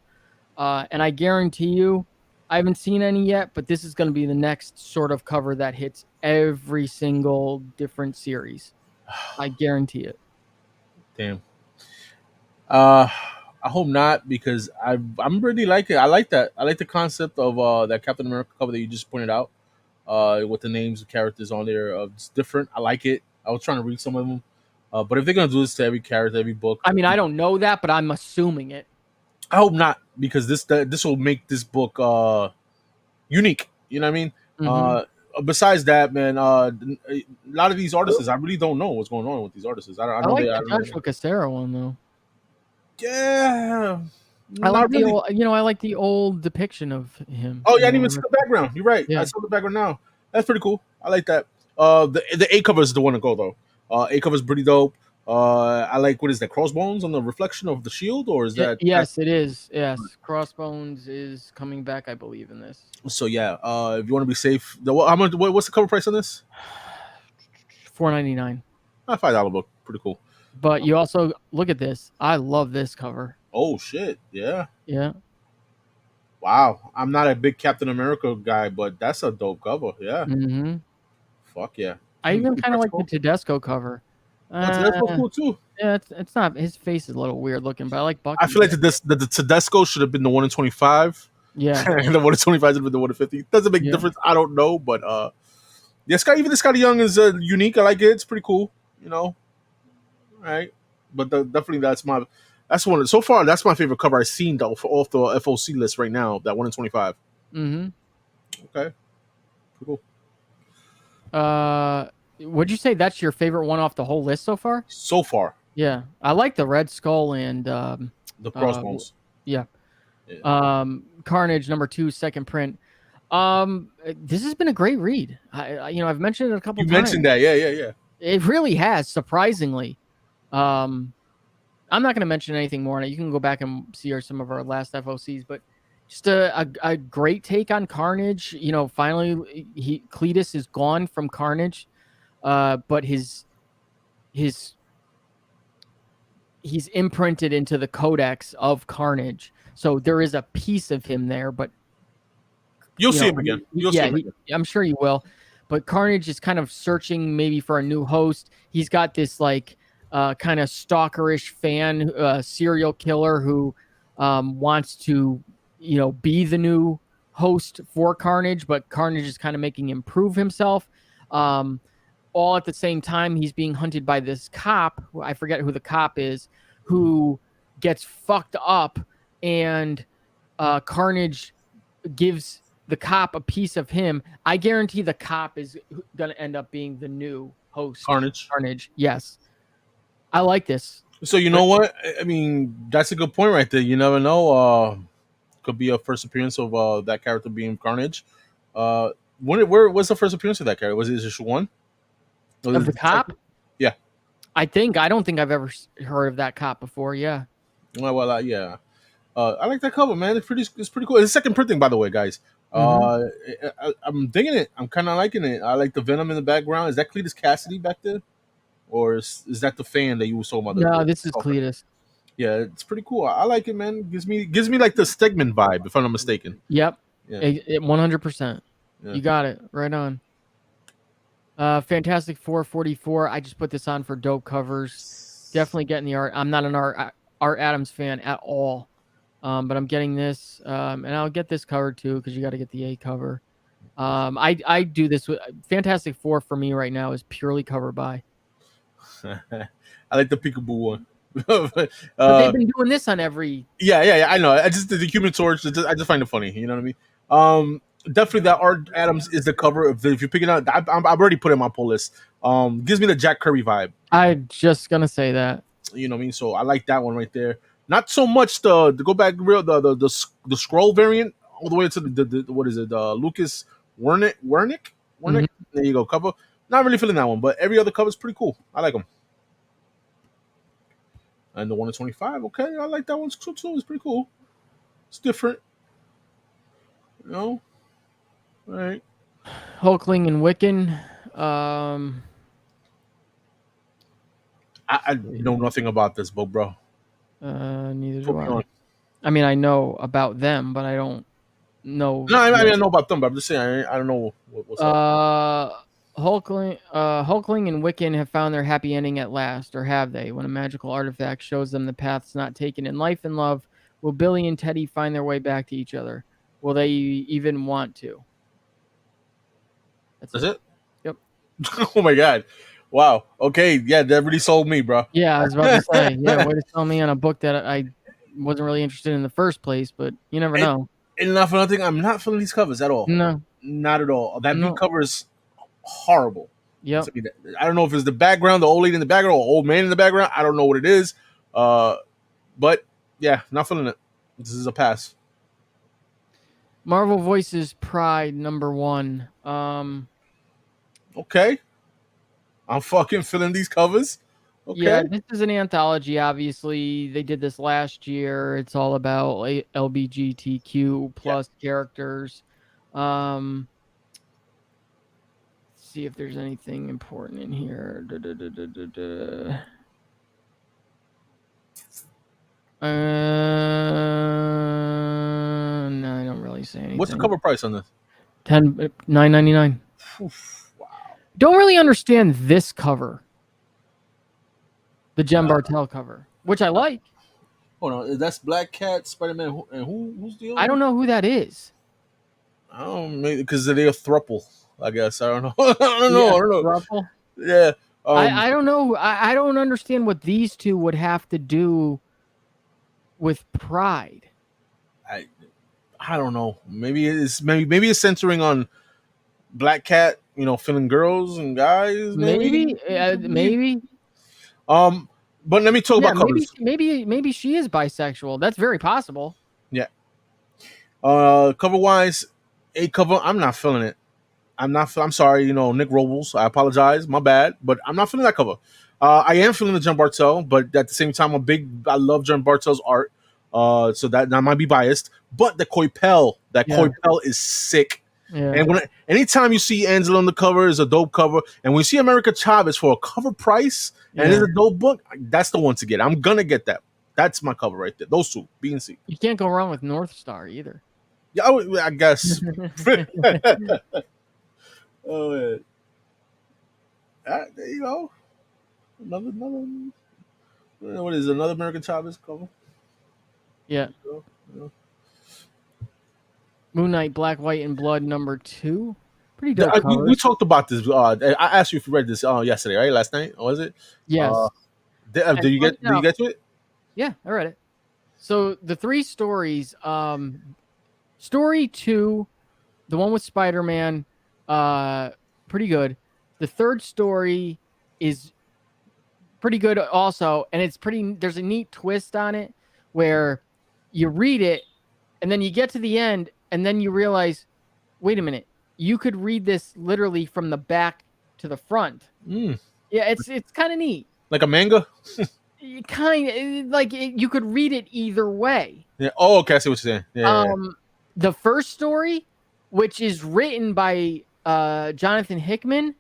C: And I guarantee you, I haven't seen any yet, but this is going to be the next sort of cover that hits every single different series. I guarantee it.
B: Damn. I hope not, because I'm really liking it. I like that. I like the concept of that Captain America cover that you just pointed out. With the names of characters on there, it's different. I like it. I was trying to read some of them, but if they're gonna do this to every character, every book,
C: I mean, I don't know that, but I'm assuming it.
B: I hope not, because this will make this book unique. You know what I mean?
C: Mm-hmm.
B: Besides that, man, a lot of these artists, I really don't know what's going on with these artists. I know
C: like the Joshua Cassera one though.
B: Yeah,
C: I like the old, I like the old depiction of him.
B: Oh yeah, I didn't even see the background. You're right.
C: Yeah.
B: I saw the background now. That's pretty cool. I like that. The A cover is the one to go though. A cover is pretty dope. I like, what is that, crossbones on the reflection of the shield, or is that?
C: Yes, it is. Yes, Crossbones is coming back, I believe, in this.
B: So yeah, if you want to be safe, how much? What's the cover price on this?
C: $4.99.
B: $5 book, pretty cool.
C: But you also look at this. I love this cover.
B: Oh shit! Yeah.
C: Yeah.
B: Wow, I'm not a big Captain America guy, but that's a dope cover. Yeah.
C: Mm-hmm.
B: Fuck yeah.
C: I even kind of like the Tedesco cover.
B: Tedesco's cool too.
C: Yeah, it's not. His face is a little weird looking, but I like Bucky.
B: I feel like the Tedesco should have been the 1 in 25.
C: Yeah.
B: And the 1 in 25 should have been the 1 in 50. Doesn't make a difference. I don't know, but even the Scotty Young is unique. I like it. It's pretty cool. All right. But definitely that's one. So far, that's my favorite cover I've seen off the FOC list right now. That 1 in 25.
C: Mm-hmm.
B: Okay. Pretty
C: cool. Would you say that's your favorite one off the whole list so far?
B: So far.
C: Yeah. I like the Red Skull and
B: the crossbones.
C: Yeah. Carnage #2 second print. This has been a great read. I've mentioned it a couple times.
B: You mentioned that. Yeah.
C: It really has, surprisingly. I'm not going to mention anything more on it. You can go back and see some of our last FOCs, but just a great take on Carnage. Finally, Cletus is gone from Carnage, but he's imprinted into the codex of Carnage. So there is a piece of him there, but
B: you'll see him again.
C: I'm sure you will. But Carnage is kind of searching maybe for a new host. He's got this kind of stalkerish fan, serial killer who wants to be the new host for Carnage, but Carnage is kind of making him prove himself. All at the same time, he's being hunted by this cop. I forget who the cop is, who gets fucked up, and Carnage gives the cop a piece of him. I guarantee the cop is going to end up being the new host. Carnage. Yes. I like this.
B: So you know what? I mean, that's a good point right there. You never know. Could be a first appearance of that character being Carnage. Where was the first appearance of that character? Was it just one?
C: Of the cop?
B: Yeah.
C: I don't think I've ever heard of that cop before. Yeah.
B: Well, yeah. I like that cover, man. It's pretty cool. It's second printing, by the way, guys. I'm digging it. I'm kind of liking it. I like the Venom in the background. Is that Cletus Cassidy back there, or is that the fan that you were talking about?
C: No, this is Cletus.
B: Yeah, it's pretty cool. I like it, man. Gives me like the Stegman vibe, if I'm not mistaken.
C: Yep. Yeah. 100%. Yeah. You got it. Right on. Fantastic 444. I just put this on for dope covers. Definitely getting the art. I'm not an Art Adams fan at all. But I'm getting this, and I'll get this cover too because you got to get the A cover. I do this with Fantastic Four for me right now is purely cover by.
B: I like the Peekaboo one.
C: But they've been doing this on every.
B: Yeah. I know. I just the Human Torch. I just find it funny. You know what I mean? Definitely that Art Adams is the cover. If you're picking out, I've already put it in my pull list. Gives me the Jack Kirby vibe.
C: I'm just gonna say that.
B: You know what I mean? So I like that one right there. Not so much the go back real the scroll variant all the way to the what is it? The Lucas Wernick. Mm-hmm. There you go, cover. Not really feeling that one, but every other cover is pretty cool. I like them. And the 1 in 25, okay, I like that one too. It's pretty cool. It's different, you know. All right.
C: Hulkling and Wiccan.
B: I know nothing about this book, bro.
C: Neither do I. I mean, I know about them, but I don't know.
B: No, I mean I know about them, but I'm just saying I don't know what's up.
C: Hulkling and Wiccan have found their happy ending at last, or have they? When a magical artifact shows them the paths not taken in life and love, will Billy and Teddy find their way back to each other? Will they even want to?
B: That's it?
C: Yep.
B: Oh my god. Wow. Okay. Yeah, that really sold me, bro.
C: Yeah, I was about to say. Yeah, way to sell me on a book that I wasn't really interested in the first place, but you never know.
B: And not for nothing, I'm not feeling these covers at all.
C: No.
B: Not at all. That new cover is horrible.
C: Yep.
B: I don't know if it's the background, the old lady in the background, or old man in the background. I don't know what it is. But yeah, not feeling it. This is a pass.
C: Marvel Voices Pride #1.
B: Okay. I'm fucking feeling these covers. Okay.
C: Yeah, this is an anthology, obviously. They did this last year. It's all about LGBTQ plus characters. Let's see if there's anything important in here. No, I don't really say anything.
B: What's the cover price on this?
C: $9.99.
B: Wow.
C: Don't really understand this cover. The Jem Bartel cover, which I like.
B: Hold on, that's Black Cat, Spider-Man, and who's the other?
C: I don't know who that is.
B: I don't know, because they're a throuple, I guess. I don't know. I don't know.
C: Throuple?
B: Yeah.
C: I don't know. I don't understand what these two would have to do with Pride.
B: I don't know. Maybe it's centering on Black Cat, filling girls and guys.
C: Maybe.
B: But let me talk about covers.
C: Maybe she is bisexual. That's very possible.
B: Yeah. Cover wise, a cover, I'm not feeling it. I'm sorry, Nick Robles. I apologize. My bad. But I'm not feeling that cover. I am feeling the Jem Bartel, but at the same time, I love Jem Bartel's art. So that might be biased. But the Coipel is sick. Yeah. And anytime you see Angela on the cover, is a dope cover. And when you see America Chavez for a cover price and it's a dope book, that's the one to get. I'm gonna get that. That's my cover right there. Those two, B and C.
C: You can't go wrong with North Star either.
B: Yeah, I guess. Oh, yeah. There you go. Another. What is it, another American Chavez cover?
C: Yeah. Moon Knight, Black, White, and Blood #2. Pretty dope
B: We
C: covers.
B: talked about this. I asked you if you read this yesterday, right? Last night, or was it?
C: Yes.
B: Did you get? Did you get to it?
C: Yeah, I read it. So the 3 stories, story 2, the one with Spider-Man, pretty good. The third story is pretty good also, and there's a neat twist on it where you read it and then you get to the end and then you realize, wait a minute, you could read this literally from the back to the front.
B: Mm.
C: Yeah, it's kind of neat.
B: Like a manga?
C: You could read it either way.
B: Yeah. Oh, okay. I see what you're saying. Yeah.
C: The first story, which is written by Jonathan Hickman,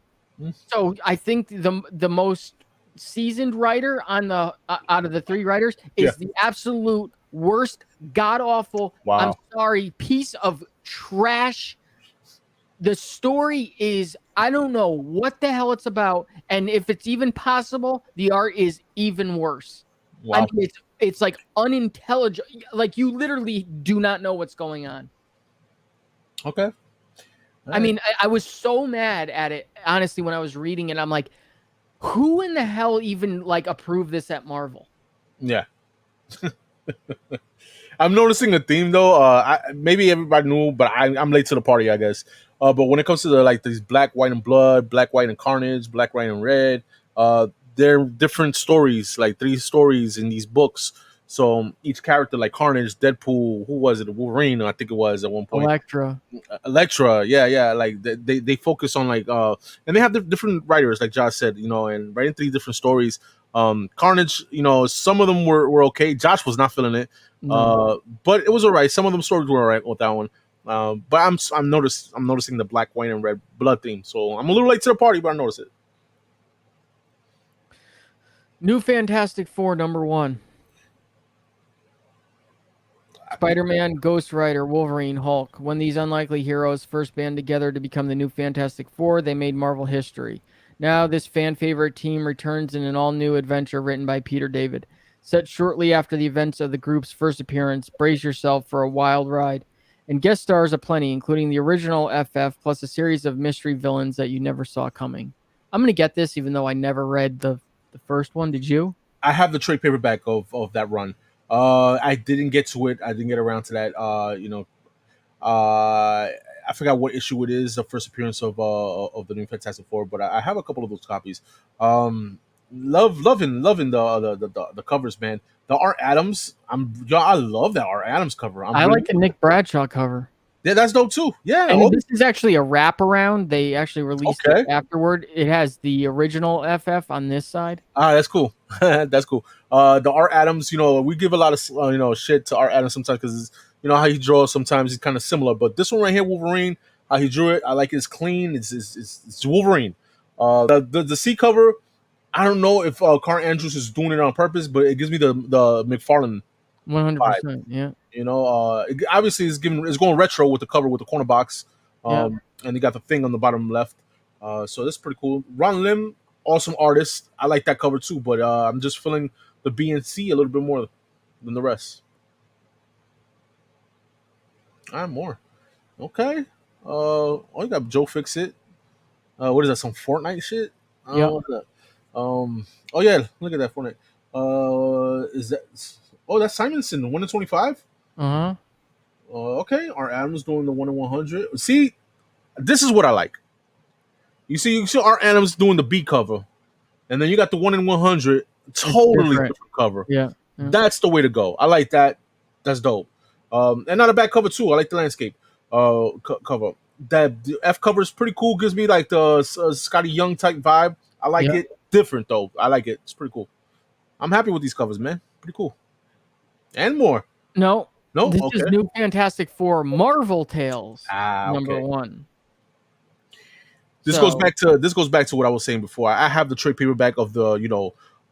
C: so I think the most seasoned writer on the out of the 3 writers is the absolute worst, god awful.
B: Wow.
C: I'm sorry, piece of trash. The story is, I don't know what the hell it's about, and if it's even possible, the art is even worse.
B: Wow.
C: I mean, it's like unintelligible. Like you literally do not know what's going on.
B: Okay.
C: I mean, I was so mad at it, honestly, when I was reading it. I'm like, who in the hell even like approved this at Marvel?
B: Yeah. I'm noticing a theme though. Maybe everybody knew, but I'm late to the party, I guess. But when it comes to these Black, White, and Blood, Black, White, and Carnage, Black, White, and Red, they're different stories, like 3 stories in these books. So each character, like Carnage, Deadpool, who was it? Wolverine, I think it was at one point. Elektra, yeah. Like they focus on and they have different writers, like Josh said, and writing 3 different stories. Carnage, some of them were okay. Josh was not feeling it, but it was alright. Some of them stories were alright with that one. But I'm noticing the Black, White, and Red Blood theme. So I'm a little late to the party, but I noticed it.
C: New Fantastic Four #1. Spider-Man, Ghost Rider, Wolverine, Hulk. When these unlikely heroes first band together to become the new Fantastic Four, they made Marvel history. Now this fan-favorite team returns in an all-new adventure written by Peter David. Set shortly after the events of the group's first appearance, brace yourself for a wild ride. And guest stars aplenty, including the original FF, plus a series of mystery villains that you never saw coming. I'm going to get this, even though I never read the first one. Did you?
B: I have the trade paperback of that run. I didn't get to it. I didn't get around to that. I forgot what issue it is, the first appearance of the new Fantastic Four, but I have a couple of those copies. Loving the covers, man. The Art Adams, I love that Art Adams cover.
C: I like the Nick Bradshaw cover.
B: Yeah, that's dope too. Yeah,
C: and this is actually a wraparound. They actually released it afterward. It has the original FF on this side.
B: That's cool. That's cool. The Art Adams, we give a lot of shit to Art Adams sometimes because how he draws. Sometimes he's kind of similar, but this one right here, Wolverine, how he drew it, I like it. It's clean. It's Wolverine. The C cover, I don't know if Carl Andrews is doing it on purpose, but it gives me the McFarlane
C: 100%. Yeah.
B: Obviously it's going retro with the cover with the corner box, and you got the thing on the bottom left. So that's pretty cool. Ron Lim, awesome artist. I like that cover too, but I'm just feeling the B and C a little bit more than the rest. More. Okay. You got Joe Fixit. What is that? Some Fortnite shit?
C: Yeah.
B: Oh yeah, look at that Fortnite. Is that? Oh, that's Simonson, 1 in 25. Okay, Art Adams doing the 1 in 100. See, this is what I like. You see Art Adams doing the B cover, and then you got the 1 in 100, totally different cover.
C: Yeah.
B: That's the way to go. I like that. That's dope. And not a bad cover too. I like the landscape cover. That the F cover is pretty cool. Gives me like the Scotty Young type vibe. I like it. Different though. I like it. It's pretty cool. I'm happy with these covers, man. Pretty cool. And more.
C: No. This is New Fantastic Four Marvel Tales #1.
B: This goes back to what I was saying before. I have the trade paperback of the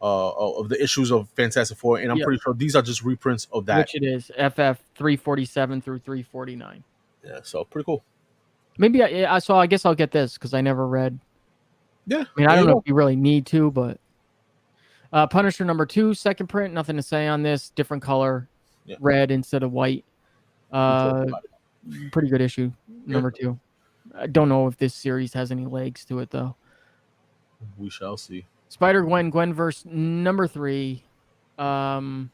B: of the issues of Fantastic Four, and I'm pretty sure these are just reprints of that.
C: Which it is FF 347 through 349.
B: Yeah, so pretty cool.
C: Maybe I guess I'll get this because I never read.
B: Yeah,
C: I mean I don't know if you really need to, but Punisher #2, second print. Nothing to say on this. Different color, red instead of white. Pretty good issue, number 2. I don't know if this series has any legs to it, though.
B: We shall see.
C: Spider-Gwen, Gwenverse, number 3. Obviously,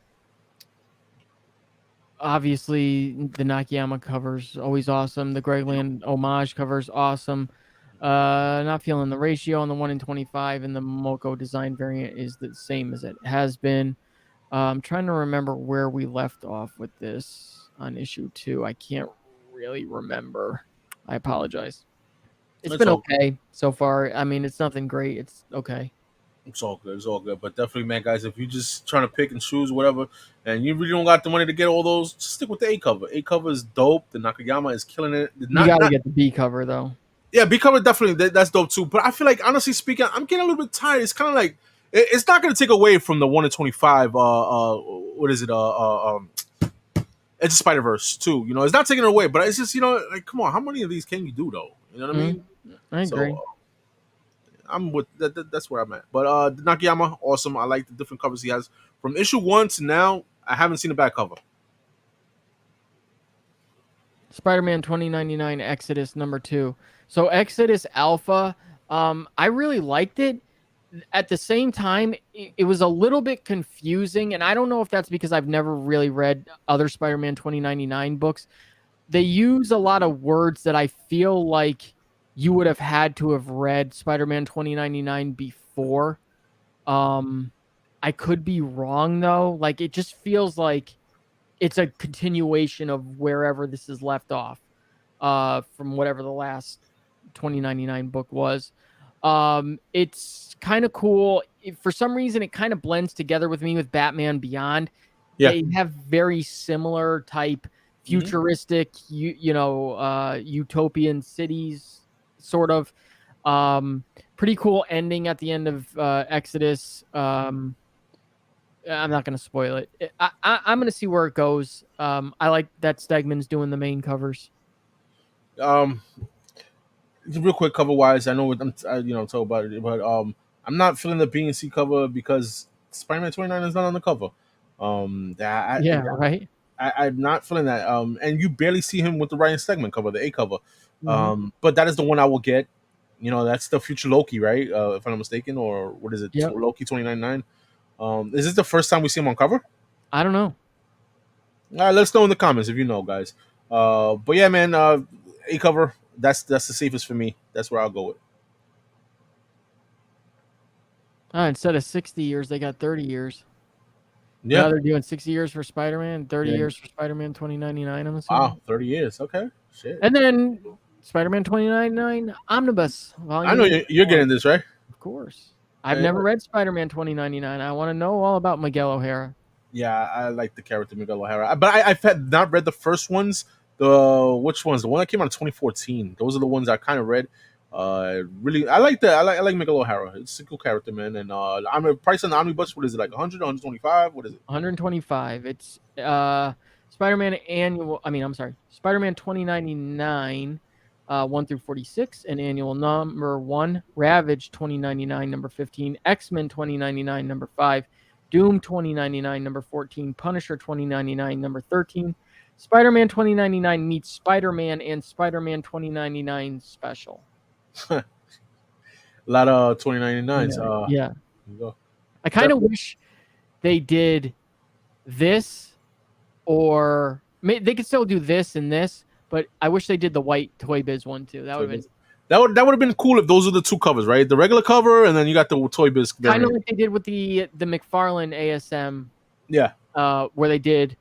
C: the Nakayama cover's always awesome. The Greg Land homage cover's awesome. Not feeling the ratio on the 1 in 25, and the Moko design variant is the same as it has been. I'm trying to remember where we left off with this on issue 2. I can't really remember. I apologize. It's been okay so far. I mean, it's nothing great. It's okay.
B: It's all good. It's all good. But definitely, man, guys, if you're just trying to pick and choose whatever, and you really don't got the money to get all those, just stick with the A cover. A cover is dope. The Nakayama is killing it.
C: You got to get the B cover, though.
B: Yeah, B cover definitely, that's dope too. But I feel like, honestly speaking, I'm getting a little bit tired. It's kind of like, it's not going to take away from the 1 in 25. What is it? It's a Spider-Verse too. You know, it's not taking it away, but it's just, you know, like, come on, how many of these can you do though? You know what I mean?
C: I agree.
B: So, I'm with that's where I'm at. But Nakayama, awesome. I like the different covers he has from issue 1 to now. I haven't seen a bad cover.
C: Spider-Man 2099 Exodus number 2. So Exodus Alpha, I really liked it. At the same time, it was a little bit confusing, and I don't know if that's because I've never really read other Spider-Man 2099 books. They use a lot of words that I feel like you would have had to have read Spider-Man 2099 before. I could be wrong, though. Like, it just feels like it's a continuation of wherever this is left off from whatever the last 2099 book was. It's kind of cool. For some reason, it kind of blends together with me with Batman Beyond.
B: Yeah.
C: They have very similar type futuristic, utopian cities, sort of. Pretty cool ending at the end of Exodus. I'm not going to spoil it. I'm going to see where it goes. I like that Stegman's doing the main covers.
B: Real quick, cover wise, I know what talk about it, but I'm not feeling the B and C cover because Spider-Man 29 is not on the cover.
C: Right.
B: I'm not feeling that. And you barely see him with the Ryan Stegman cover, the A cover. But that is the one I will get. You know, that's the future Loki, right? If I'm not mistaken, or what is it?
C: Yep.
B: Loki 2099. Is this the first time we see him on cover?
C: I don't know.
B: All right, let us know in the comments if you know, guys. But yeah, man, A cover. That's the safest for me. That's where I'll go with.
C: Instead of 60 years, they got 30 years.
B: Yeah,
C: now they're doing 60 years for Spider-Man, 30 years for Spider-Man 2099. I'm assuming.
B: Wow, 30 years. Okay, shit.
C: And then Spider-Man 2099 Omnibus.
B: I know you're getting this, right?
C: Of course. I've never read Spider-Man 2099. I want to know all about Miguel O'Hara.
B: Yeah, I like the character Miguel O'Hara, but I've had not read the first ones. Which ones? The one that came out in 2014. Those are the ones I kind of read. Really, I like that. I like Miguel O'Hara. It's a cool character, man. And I'm a price on the omnibus. What is it, like 100, 125? What is it?
C: 125. It's Spider-Man annual. I'm sorry, Spider-Man 2099, 1 through 46, and annual number 1. Ravage 2099, number 15. X-Men 2099, number 5. Doom 2099, number 14. Punisher 2099, number 13. Spider-Man 2099 meets Spider-Man and Spider-Man 2099 special.
B: A lot of 2099s.
C: Yeah. I kind of wish they did this, or they could still do this and this, but I wish they did the white Toy Biz one too. That would have been.
B: That would have been cool if those are the two covers, right? The regular cover, and then you got the Toy Biz.
C: Kind of like they did with the McFarlane ASM.
B: Yeah.
C: Where they did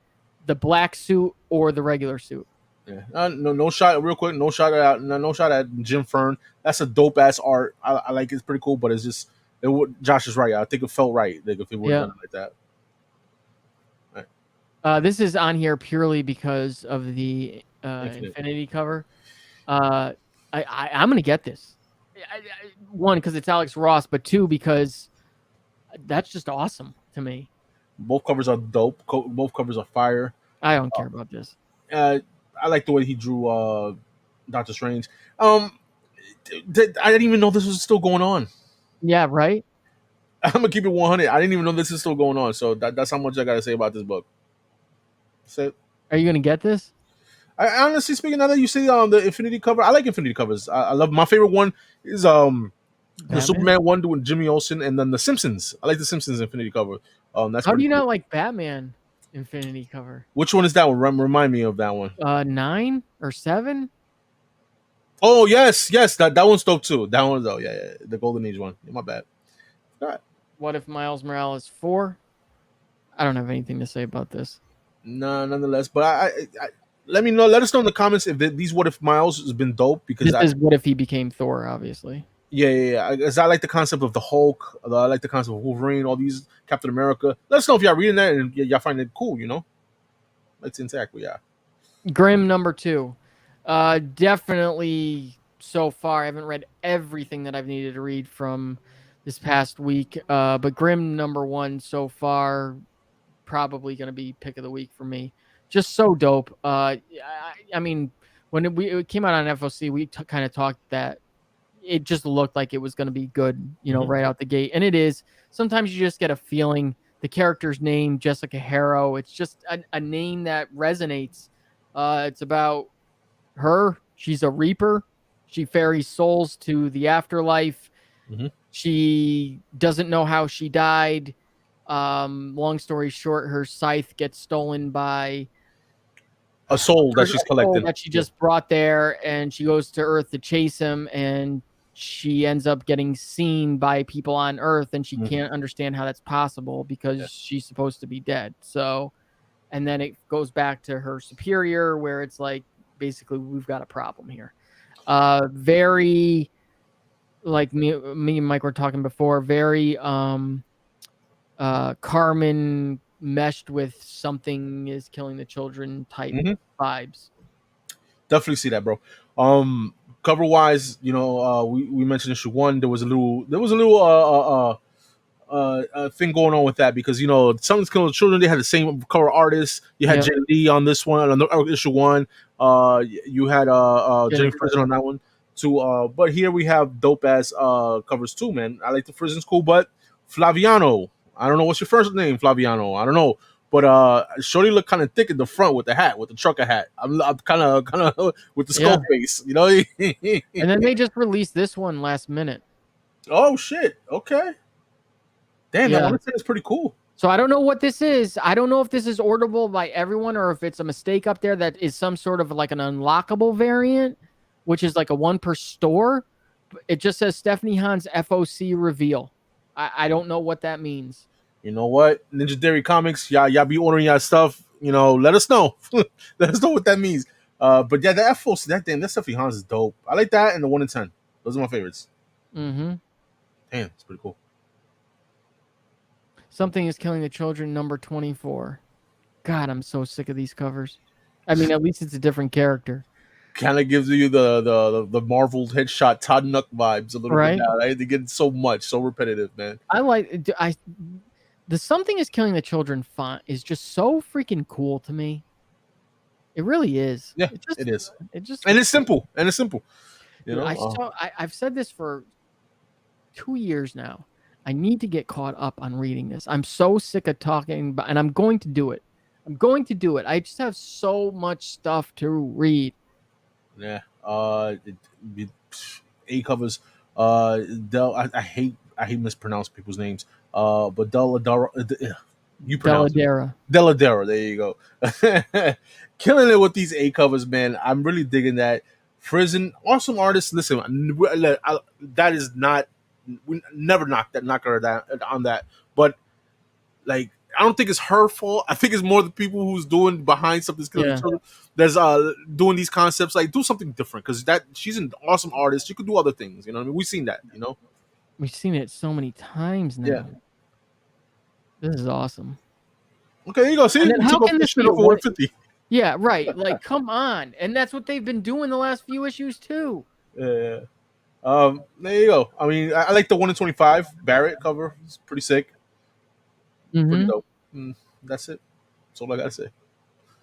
C: the black suit or the regular suit.
B: Yeah. No shot. Real quick. No shot at Jim Fern. That's a dope ass art. I like it. It's pretty cool, but it's just Josh is right. I think it felt right. Like if it would have done it like that.
C: Right. This is on here purely because of the Infinity cover. I'm gonna get this. One, because it's Alex Ross, but two, because that's just awesome to me.
B: Both covers are dope. Both covers are fire.
C: I don't care about this.
B: I like the way he drew Doctor Strange. I didn't even know this was still going on.
C: Yeah, right?
B: I'm going to keep it 100. I didn't even know this is still going on. So that's how much I got to say about this book. That's it.
C: Are you going to get this?
B: I honestly speaking, now that you say the Infinity cover, I like Infinity covers. I love my favorite one is the
C: Batman?
B: Superman one with Jimmy Olsen, and then the Simpsons. I like the Simpsons Infinity cover. That's
C: How do
B: pretty
C: you
B: cool.
C: not like Batman Infinity cover?
B: Which one is that one? Remind me of that one.
C: 9 or 7?
B: Oh yes, that one's dope too. That one though, yeah, the Golden Age one. My bad. All right.
C: What if Miles Morales 4? I don't have anything to say about this.
B: No, nonetheless. But I let me know. Let us know in the comments if these What If Miles has been dope because
C: This is what if he became Thor, obviously.
B: yeah. I like the concept of the Hulk. I like the concept of Wolverine. All these Captain America. Let us know if y'all reading that and y'all find it cool. It's intact. But yeah.
C: Grimm number 2. Definitely so far. I haven't read everything that I've needed to read from this past week. But Grimm number 1 so far, probably going to be pick of the week for me. Just so dope. I mean, when it came out on FOC, we kind of talked that it just looked like it was going to be good, right out the gate. And it is. Sometimes you just get a feeling. The character's name, Jessica Harrow, it's just a name that resonates. It's about her. She's a reaper. She ferries souls to the afterlife.
B: Mm-hmm.
C: She doesn't know how she died. Long story short, her scythe gets stolen by
B: A soul that she's collecting.
C: That she just brought there, and she goes to Earth to chase him, and she ends up getting seen by people on Earth, and she can't understand how that's possible because she's supposed to be dead. So, and then it goes back to her superior, where it's like, basically, we've got a problem here. Very, like me and Mike were talking before, very Carmen meshed with something is killing the children type vibes.
B: Definitely see that, bro. Cover wise, we mentioned issue 1. There was a little thing going on with that because Something's Killing the Children. They had the same cover artist. You had Jay Lee on this one on issue 1. You had Jenny Prison on that one too. But here we have dope ass covers too, man. I like the Prison's cool, but Flaviano. I don't know what's your first name, Flaviano. I don't know. But Shorty looked kind of thick in the front with the hat, with the trucker hat. I'm kind of with the skull face,
C: And then they just released this one last minute.
B: Oh shit! Okay. Damn, that one is pretty cool.
C: So I don't know what this is. I don't know if this is orderable by everyone or if it's a mistake up there that is some sort of like an unlockable variant, which is like a 1 per store. It just says Stephanie Hahn's FOC reveal. I don't know what that means.
B: You know what? Ninja Dairy Comics, y'all be ordering y'all stuff. Let us know. Let us know what that means. But yeah, the FOC, that Stephanie Hahn's is dope. I like that and the 1 in 10. Those are my favorites.
C: Mm-hmm.
B: Damn, it's pretty cool.
C: Something is Killing the Children, number 24. God, I'm so sick of these covers. I mean, at least it's a different character.
B: Kind of gives you the Marvel headshot Todd Nook vibes a little bit now. Right? They get so repetitive, man.
C: The Something is Killing the Children font is just so freaking cool to me. It really is.
B: Yeah, it is. And it's simple.
C: I've said this for 2 years now. I need to get caught up on reading this. I'm so sick of talking, and I'm going to do it. I just have so much stuff to read.
B: Yeah. A covers. I hate mispronounced people's names. But Deladera. You pronounce Deladera. There you go. Killing it with these A covers, man. I'm really digging that. Prison, awesome artist. Listen, that is not. We never knock her on that. But like, I don't think it's her fault. I think it's more the people who's doing behind something. There's doing these concepts. Like, do something different because she's an awesome artist. She could do other things. What I mean? We've seen that.
C: We've seen it so many times now. Yeah. This is awesome.
B: Okay, there you go. See,
C: how can this be over 150? Yeah, right. Like, come on. And that's what they've been doing the last few issues too.
B: Yeah. There you go. I mean, I like the 1 in 25 Barrett cover. It's pretty sick. Pretty dope. That's it. That's all I gotta say.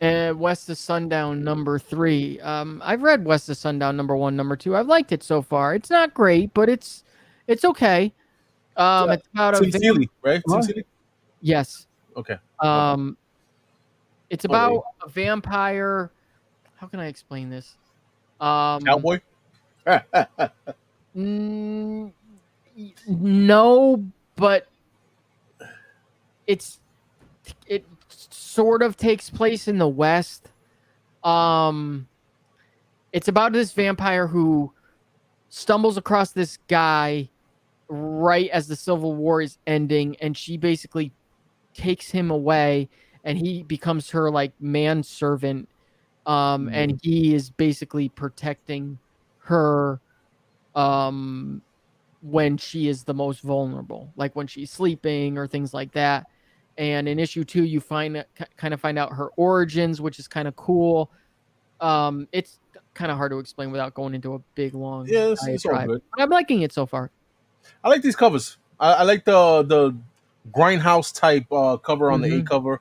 C: And West of Sundown number 3. I've read West of Sundown number 1, number 2. I've liked it so far. It's not great, but it's okay. It's about
B: Tim Seeley, right? Tim Seeley?
C: Yes.
B: Okay.
C: It's about a vampire how can I explain this?
B: Cowboy.
C: No, but it sort of takes place in the West. It's about this vampire who stumbles across this guy right as the Civil War is ending, and she basically takes him away, and he becomes her like manservant. And he is basically protecting her when she is the most vulnerable, like when she's sleeping or things like that. And in issue 2, you kind of find out her origins, which is kind of cool. It's kind of hard to explain without going into a big long
B: It's all good.
C: But I'm liking it so far.
B: I like these covers. I like the grindhouse type cover on the A cover.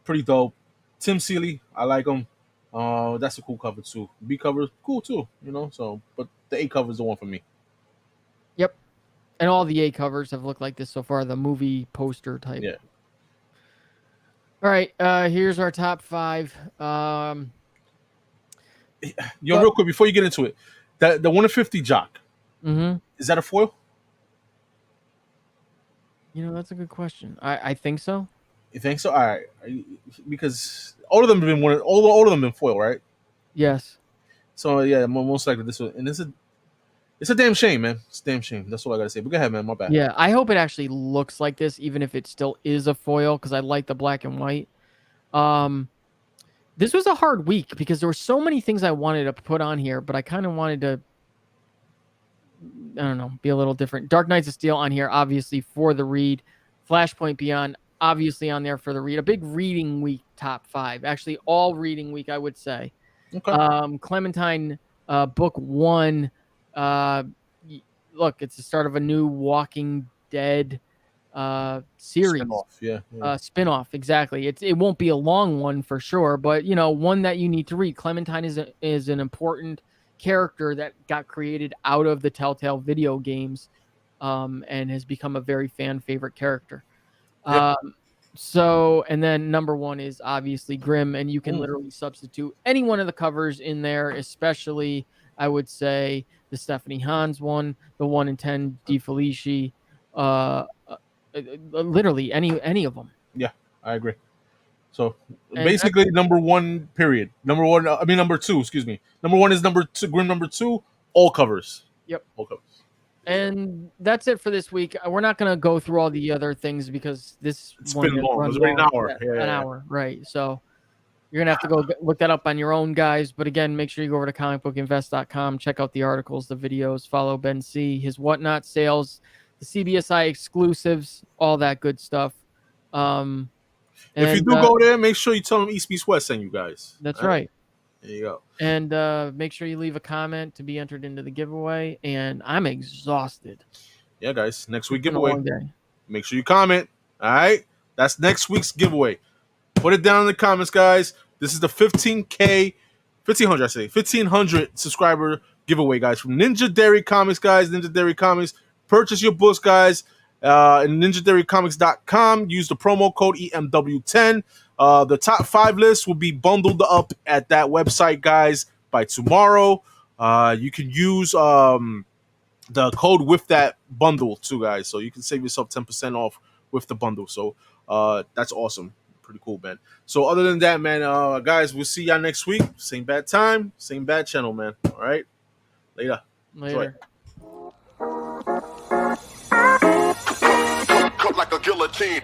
B: Pretty dope. Tim Seeley, I like him. That's a cool cover too. B cover, cool too. So but the A cover is the one for me.
C: Yep. And all the A covers have looked like this so far. The movie poster type.
B: Yeah.
C: All right. Here's our top 5.
B: Real quick before you get into it, the 150 Jock. Is that a foil?
C: That's a good question. I think so.
B: You think so? All right, because all of them have been all of them been foil, right?
C: Yes.
B: So yeah, most likely this one, and it's a damn shame, man. It's a damn shame. That's all I gotta say. But go ahead, man. My bad.
C: Yeah, I hope it actually looks like this, even if it still is a foil, because I like the black and white. This was a hard week because there were so many things I wanted to put on here, but I kind of wanted to, I don't know, be a little different. Dark Knights of Steel on here, obviously, for the read. Flashpoint Beyond, obviously, on there for the read. A big reading week top 5. Actually, all reading week, I would say.
B: Okay.
C: Clementine, book 1. Look, it's the start of a new Walking Dead series. Spin-off, exactly. It won't be a long one for sure, but one that you need to read. Clementine is an important character that got created out of the Telltale video games, and has become a very fan favorite character. So, and then number 1 is obviously Grimm, and you can literally substitute any one of the covers in there, especially I would say the Stephanie Hans one, the 1 in 10 DeFelici, literally any of them.
B: Yeah, I agree. So basically, number 1, period. Number 2, excuse me. Number 1 is number 2, Grimm number 2, all covers.
C: Yep.
B: All covers.
C: And that's it for this week. We're not going to go through all the other things because it's
B: been long. It's already an hour.
C: An hour, right. So you're going to have to go look that up on your own, guys. But again, make sure you go over to comicbookinvest.com, check out the articles, the videos, follow Ben C, his Whatnot sales, the CBSI exclusives, all that good stuff.
B: If you do go there, make sure you tell them East Beast West sent you guys.
C: That's right.
B: There you go.
C: And make sure you leave a comment to be entered into the giveaway. And I'm exhausted.
B: Yeah, guys. Next week giveaway. Make sure you comment. All right? That's next week's giveaway. Put it down in the comments, guys. This is the 1,500 subscriber giveaway, guys, from Ninja Dairy Comics, guys. Ninja Dairy Comics. Purchase your books, guys, in ninjadairycomics.com. Use the promo code EMW10. The top 5 list will be bundled up at that website, guys, by tomorrow. You can use the code with that bundle too, guys, so you can save yourself 10% off with the bundle. So that's awesome. Pretty cool, man. So other than that, man, guys, we'll see y'all next week. Same bad time, same bad channel, man. All right, later.
A: Cut like a guillotine.